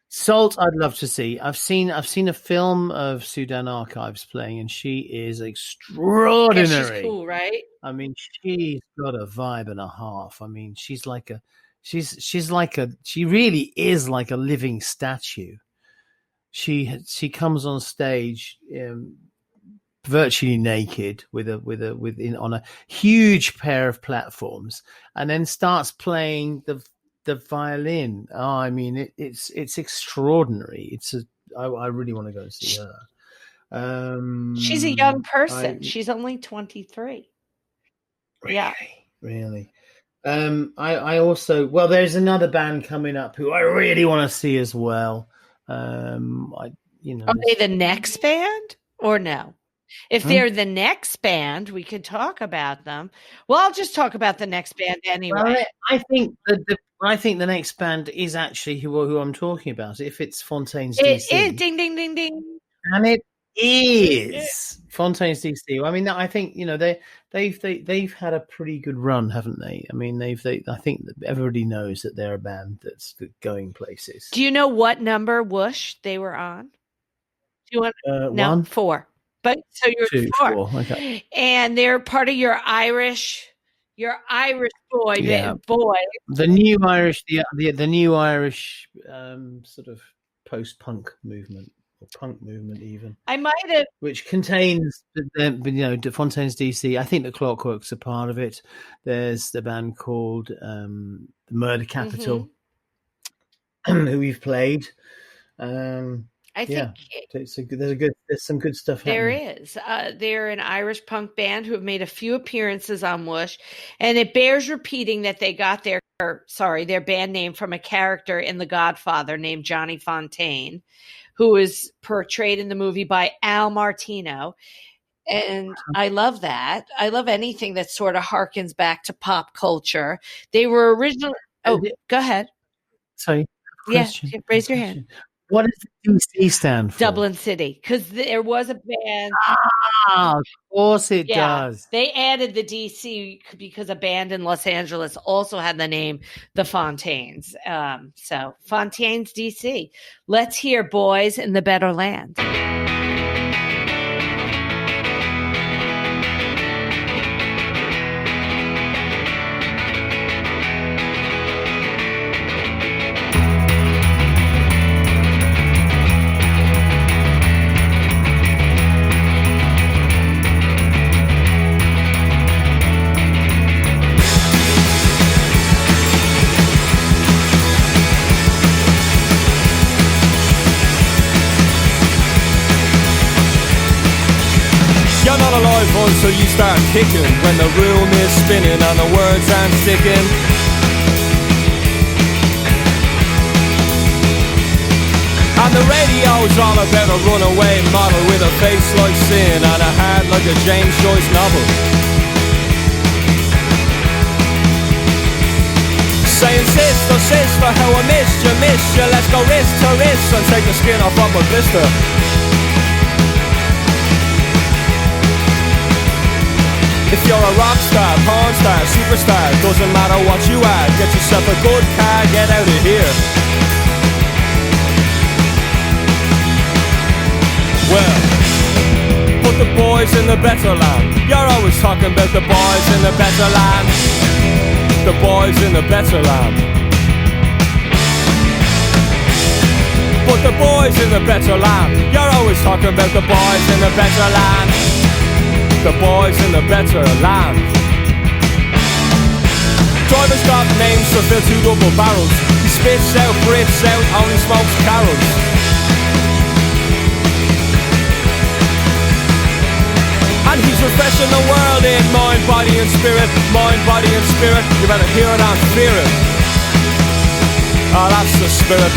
Sault, I'd love to see. I've seen a film of Sudan archives playing, and she is extraordinary. Yeah, she's cool, right? I mean, she's got a vibe and a half. I mean, she really is like a living statue. She comes on stage virtually naked on a huge pair of platforms, and then starts playing the violin. Oh, I mean, it's extraordinary. I really want to go and see her. She's a young person. She's only 23. Really. I also, there's another band coming up who I really want to see as well. Are they the next band or no? If they're the next band, we could talk about them. Well, I'll just talk about the next band anyway. Well, I think the next band is actually who I'm talking about. If it's Fontaines DC, it is ding ding ding ding, and it is Fontaines DC. I mean, I think they've had a pretty good run, haven't they? I mean, I think that everybody knows that they're a band that's going places. Do you know what number WHOOOSH they were on? Do you want no 1? 4? But so you're 2, 4. 4. Okay. And they're part of your Irish boy. The new Irish, the new Irish sort of post-punk movement. Or punk movement, even. I might have, which contains the Fontaines DC. I think the Clockworks are part of it. There's the band called the Murder Capital, who we've played. I think there's some good stuff happening. There is. They're an Irish punk band who have made a few appearances on WHOOOSH, and it bears repeating that they got their band name from a character in The Godfather named Johnny Fontaine, who is portrayed in the movie by Al Martino. And I love that. I love anything that sort of harkens back to pop culture. They were originally... Oh, go ahead. Sorry. Raise your hand. What does the DC stand for? Dublin City, because there was a band. Of course it does. They added the DC because a band in Los Angeles also had the name The Fontaines. So Fontaines DC. Let's hear Boys in the Better Land. until you start kicking, when the room is spinning and the words aren't sticking. And the radio's all about a runaway model with a face like sin and a heart like a James Joyce novel. Saying sister, sister, how I missed you, let's go wrist to wrist and take the skin off of a blister. If you're a rock star, porn star, superstar, doesn't matter what you are, get yourself a good car, get out of here. Well, put the boys in the better land. You're always talking about the boys in the better land. The boys in the better land. Put the boys in the better land. You're always talking about the boys in the better land. The boys in the better land. Driver's got names to fill 2 double barrels. He spits out, breathes out, only smokes carols. And he's refreshing the world in mind, body and spirit. Mind, body and spirit. You better hear it and fear it. Oh, that's the spirit.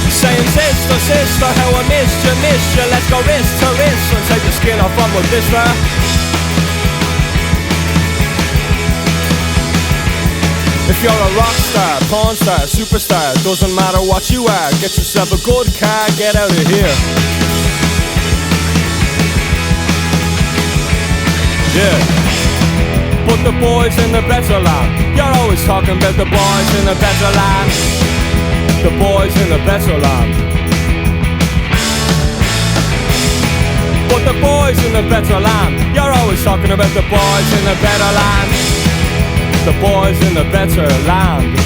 Saying sister, sister, how I missed you, let's go wrist to wrist and take the skin off of a blister. If you're a rock star, porn star, superstar, doesn't matter what you are, get yourself a good car, get out of here. Yeah. Put the boys in the better land. You're always talking about the boys in the better land. The boys in the better land. Put the boys in the better land. You're always talking about the boys in the better land. The boys in the better land.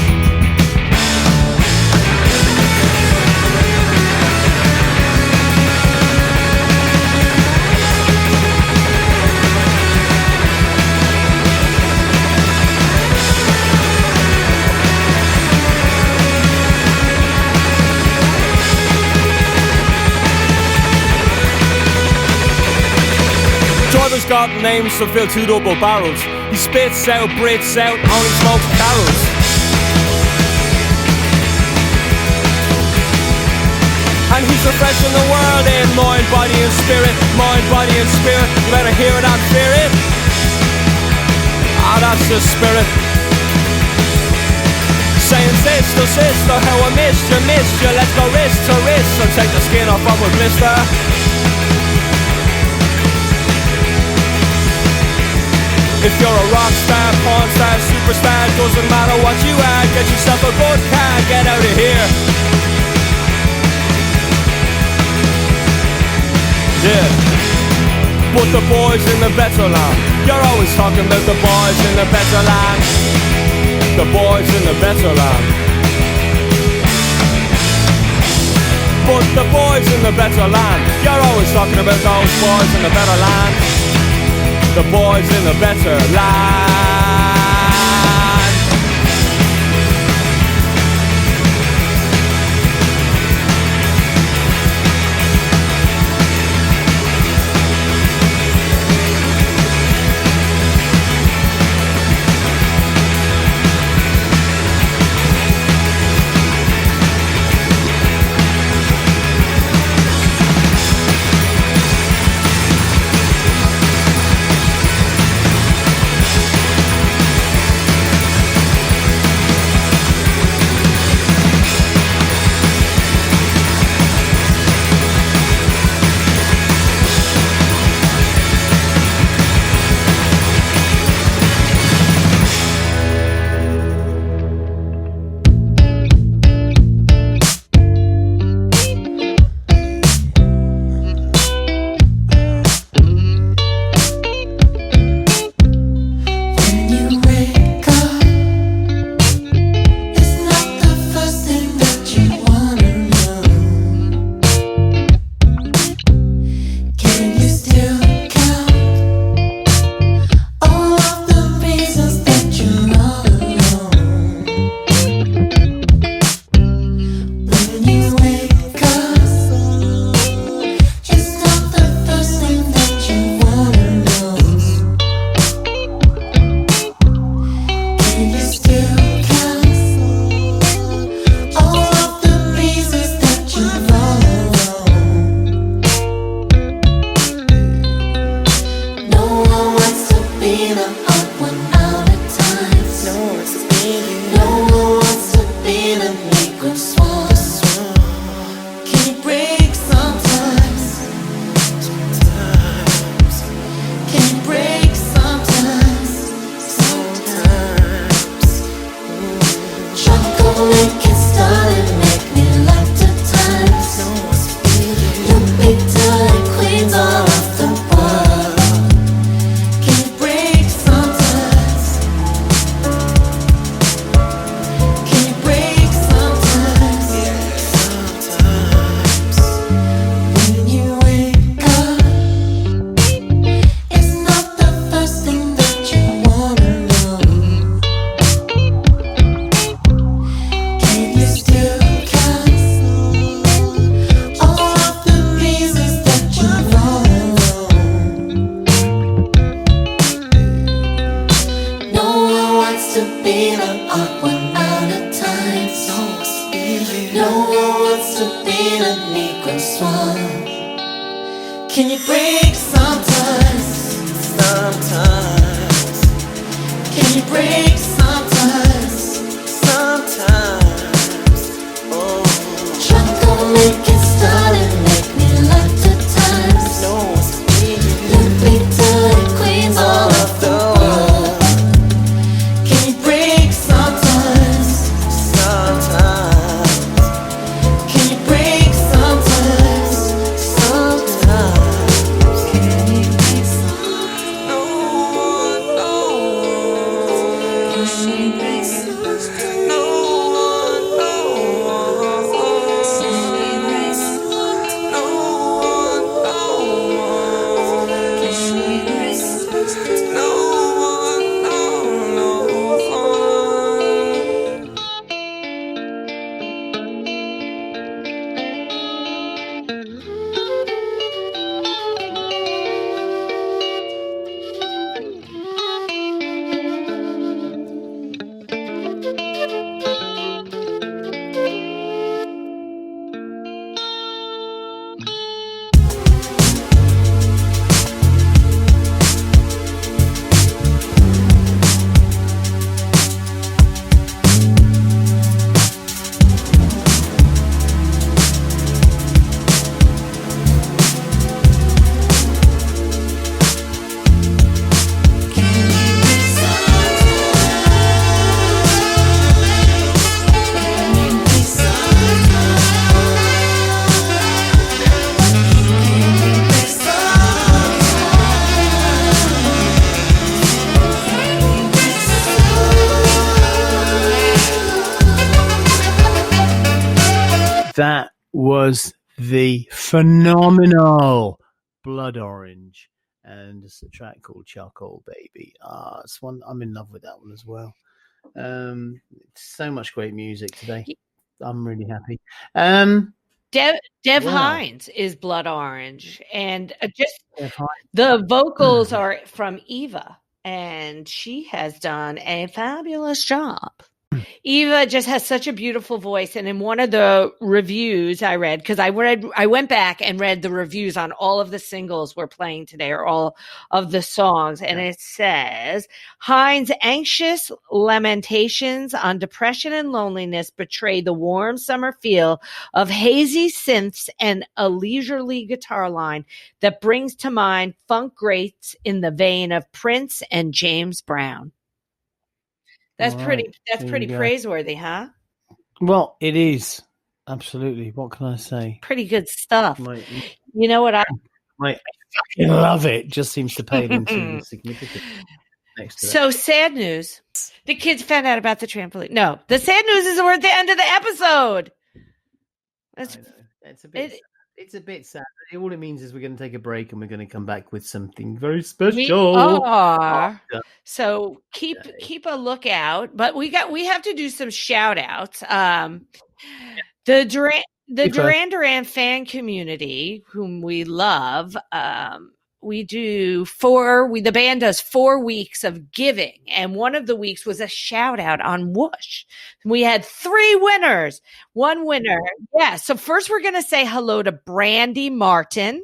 Driver's got names to fill 2 double barrels. He spits out, breathes out, only smokes carols. And he's refreshing the world in mind, body and spirit. Mind, body and spirit. You better hear it and fear it. Ah, that's the spirit. Saying sister, sister, how I missed you, let's go wrist to wrist and take the skin off of a blister. If you're a rock star, porn star, superstar, doesn't matter what you are, get yourself a good car, get out of here. Yeah. Put the boys in the better land. You're always talking about the boys in the better land. The boys in the better land. Put the boys in the better land. You're always talking about those boys in the better land. The boys in the better land. break sometimes? Sometimes, Can you break sometimes? sometimes. Oh, Try to make it start and make me like the times. no one's speaking Look me to the queens all all of of the the world. world. Can you break sometimes? Sometimes, Can you break sometimes? sometimes. Can you break sometimes? No one, no one. Can you break sometimes? No one, no one. Can you break sometimes? No one, no one. Can you break sometimes? No one, no, no one. That was the phenomenal Blood Orange, and it's a track called Charcoal Baby. It's one I'm in love with that one as well. So much great music today. I'm really happy. Dev Wow. Hines is Blood Orange, and just Jeff Hines. the vocals are from Eva, and she has done a fabulous job. Eva just has such a beautiful voice, and in one of the reviews I read, because I went back and read the reviews on all of the singles we're playing today, or all of the songs, and it says Hines' anxious lamentations on depression and loneliness betray the warm summer feel of hazy synths and a leisurely guitar line that brings to mind funk greats in the vein of Prince and James Brown. That's All pretty. right, That's there pretty you go. praiseworthy, huh? Well, it is. Absolutely. What can I say? Pretty good stuff. My You know what? I fucking love it. Just seems to pale into the significance next to that. so sad news. The kids found out about the trampoline. No, the sad news is we're at the end of the episode. That's I know. It's a bit. it- It's a bit sad. All it means is we're going to take a break and we're going to come back with something very we special. are. Yeah. So keep a lookout. But we have to do some shout outs. The Duran Duran fan community, whom we love, the band does 4 weeks of giving, and one of the weeks was a shout out on WHOOOSH. We had 3 winners. One winner. Yeah. So first we're going to say hello to Brandy Martin.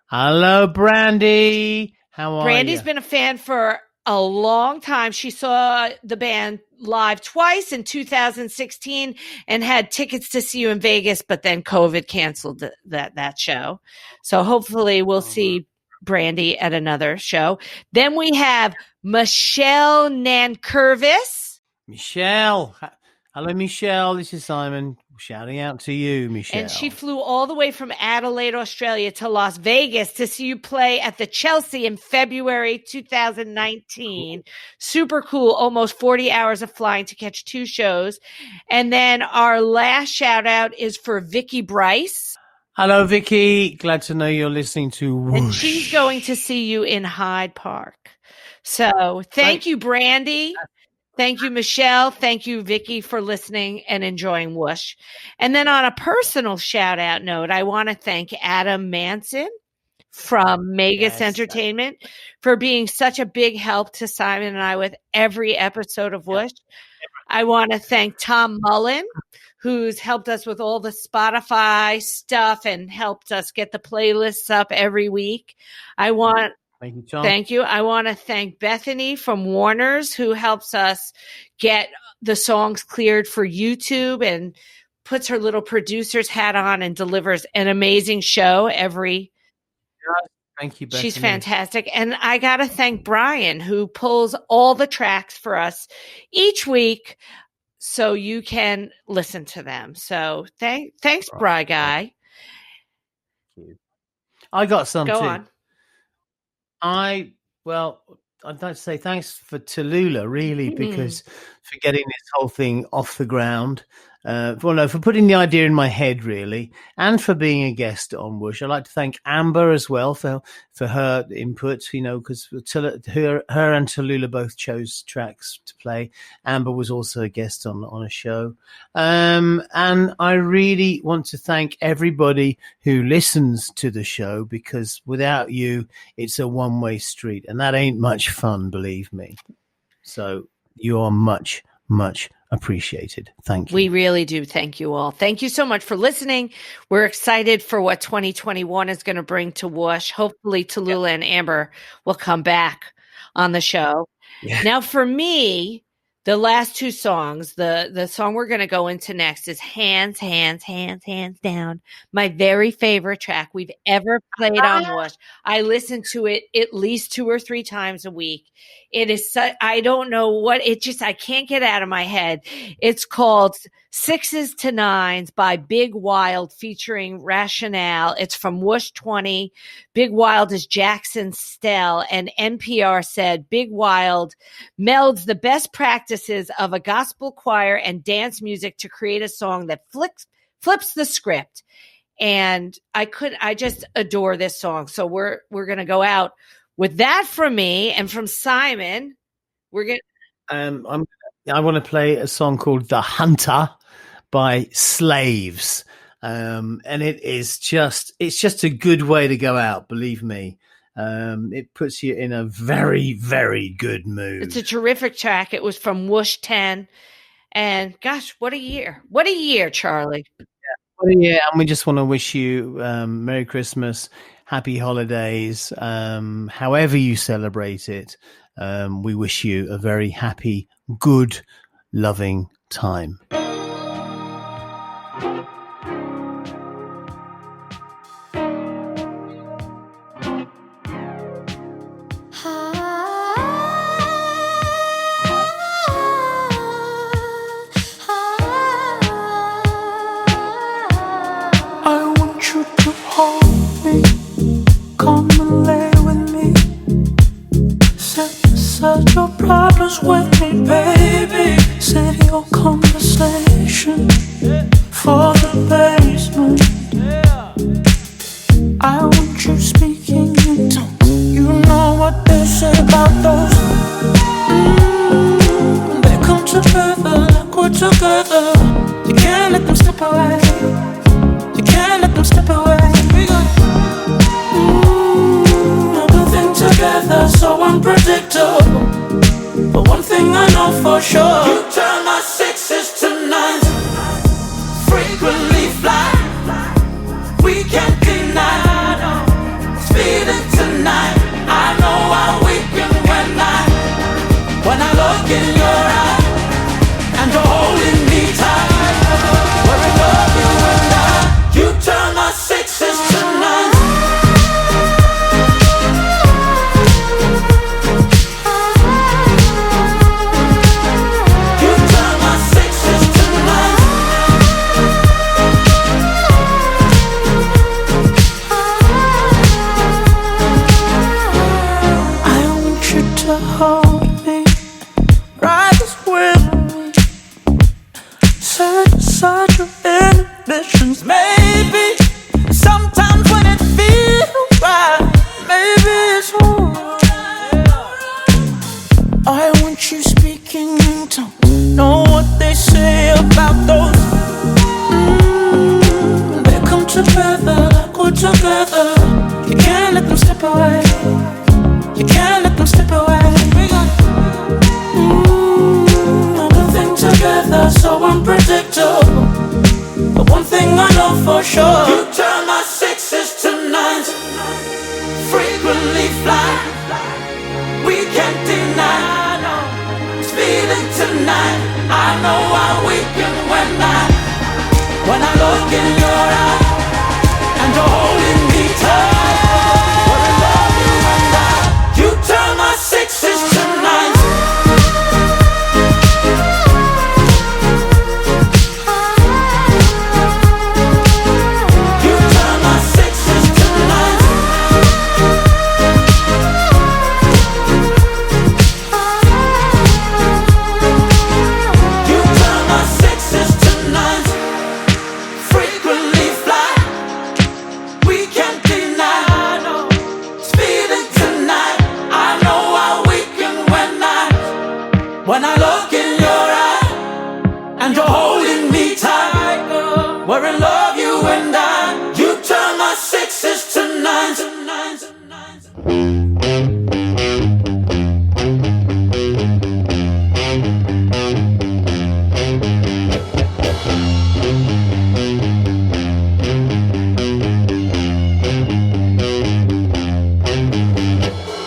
Hello, Brandy. How are Brandy's you? been a fan for a long time. She saw the band live twice in 2016 and had tickets to see you in Vegas, but then COVID canceled that show. So hopefully we'll see Brandy at another show. Then we have Michelle Nankervis. Michelle. Hello, Michelle. This is Simon shouting out to you, Michelle. And she flew all the way from Adelaide, Australia to Las Vegas to see you play at the Chelsea in February 2019. Super cool. Almost 40 hours of flying to catch 2 shows. And then our last shout out is for Vicky Bryce. Hello, Vicky. Glad to know you're listening to WHOOOSH. And she's going to see you in Hyde Park. So thank you, Brandy. Thank you, Michelle. Thank you, Vicky, for listening and enjoying WHOOOSH. And then on a personal shout out note, I want to thank Adam Manson from Megas Entertainment for being such a big help to Simon and I with every episode of WHOOOSH. I want to thank Tom Mullen, who's helped us with all the Spotify stuff and helped us get the playlists up every week. Thank you, Tom. Thank you. I want to thank Bethany from Warner's, who helps us get the songs cleared for YouTube and puts her little producer's hat on and delivers an amazing show every. Thank you, Bethany. She's fantastic. And I got to thank Brian, who pulls all the tracks for us each week so you can listen to them. So thanks, Bri Guy. Thank you. I got some Go too. on. I'd like to say thanks for Tallulah, really, because for getting this whole thing off the ground. For putting the idea in my head, really, and for being a guest on Whoosh. I'd like to thank Amber as well for her input, because her and Tallulah both chose tracks to play. Amber was also a guest on a show. And I really want to thank everybody who listens to the show, because without you, it's a one-way street, and that ain't much fun, believe me. So you are much, much appreciated. Thank you. We really do. Thank you all. Thank you so much for listening. We're excited for what 2021 is going to bring to Whoosh. Hopefully Tallulah and Amber will come back on the show. Yeah. Now for me, the last two songs, the song we're going to go into next is Hands, Hands, Hands, Hands Down. My very favorite track we've ever played on Whoosh. I listen to it at least 2 or 3 times a week. It is I don't know what I can't get out of my head. It's called 6s to 9s by Big Wild featuring Rationale. It's from Whoosh 20. Big Wild is Jackson Stell, and NPR said Big Wild melds the best practices of a gospel choir and dance music to create a song that flips the script. And I just adore this song. So we're going to go out with that from me, and from Simon, we're going I want to play a song called The Hunter by Slaves. And it's just a good way to go out, believe me. It puts you in a very, very good mood. It's a terrific track. It was from Whoosh 10. And gosh, what a year. What a year, Charlie. Yeah, and we just want to wish you Merry Christmas, Happy Holidays, however you celebrate it. We wish you a very happy, good, loving time. Your problems with me, baby. Save your conversation for the basement. I want you speaking in tongues. You know what they say about those. They come together like we're together. You can't let them slip away. You can't let them slip away. Everything together so unpredictable. But one thing I know for sure, you turn my 6s to 9s. Frequently fly, we can't deny. Speeding tonight, I know I'm weakened when I look in your eye, and you're holding me tight. We're in love, you and I. You turn my 6s to 9s. thing I know for sure. You turn my sixes to nines, frequently fly. We can't deny, no, it's feeling tonight. I know how we can when I look in your eye and you're holding me tight. When I love you and you turn my sixes to nines. You turn my sixes to nines. You turn my sixes to nines. Frequently fly. We can't deny, no, it's feeling tonight. I know how we can when I look in your eye and you're holding me tight. We're in love, you and I. You turn my sixes to nines.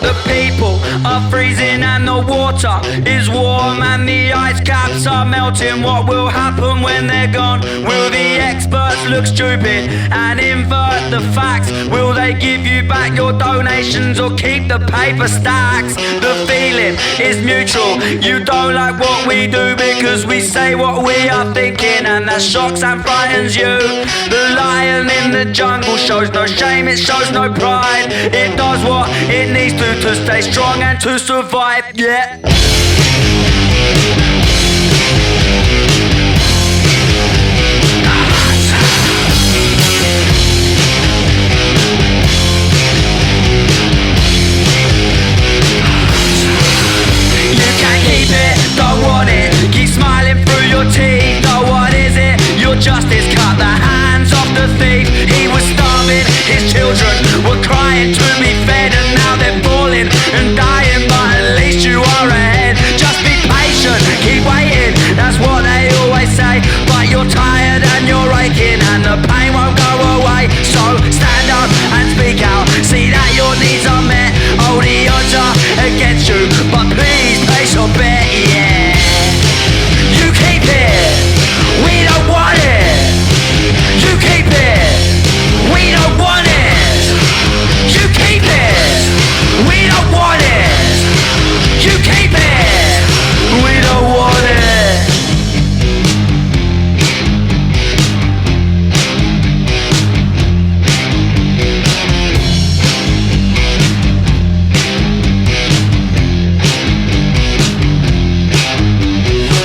The people are freezing and the water is warm and the ice caps are melting. What will happen when they're gone? Will the experts look stupid and invert the facts? Will they give you back your donations or keep the paper stacks? The feeling is mutual. You don't like what we do because we say what we are thinking, and that shocks and frightens you. The lion in the jungle shows no shame, it shows no pride. It does what it needs to stay strong and to survive, yeah. You can't keep it, don't want it. Keep smiling through your teeth. Oh, what is it? Your justice cut the hands off the thief. He was starving, his children were crying to be fed, and now they're falling and dying, but at least you are ahead. Just be patient, keep waiting, that's what they always say. But you're tired and you're aching and the pain won't go away. So stand up and speak out, see that your needs are met. Oh, the odds are against you, but please place your bet, yeah. You keep it, we don't want it. You keep it, we don't want it. You keep it, we don't want it. You keep it, we don't want it.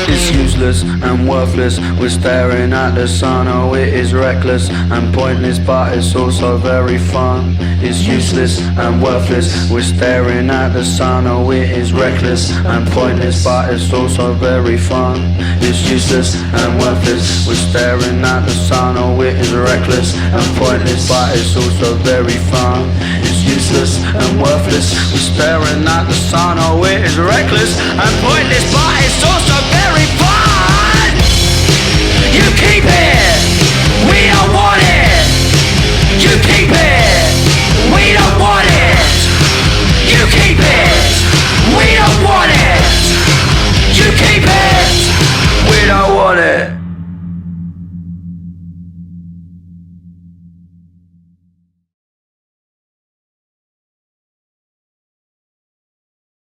It's useless and worthless. We're staring at the sun. Oh, it is reckless and pointless, but it's also very fun. It's useless and worthless. We're staring at the sun. Oh, it is reckless and pointless, but it's also very fun. It's useless and worthless. We're staring at the sun. Oh, it is reckless and pointless, but it's also very fun. It's useless and worthless. We're staring at the sun. Oh, it is reckless and pointless, but it's also very fun. You keep it, we don't want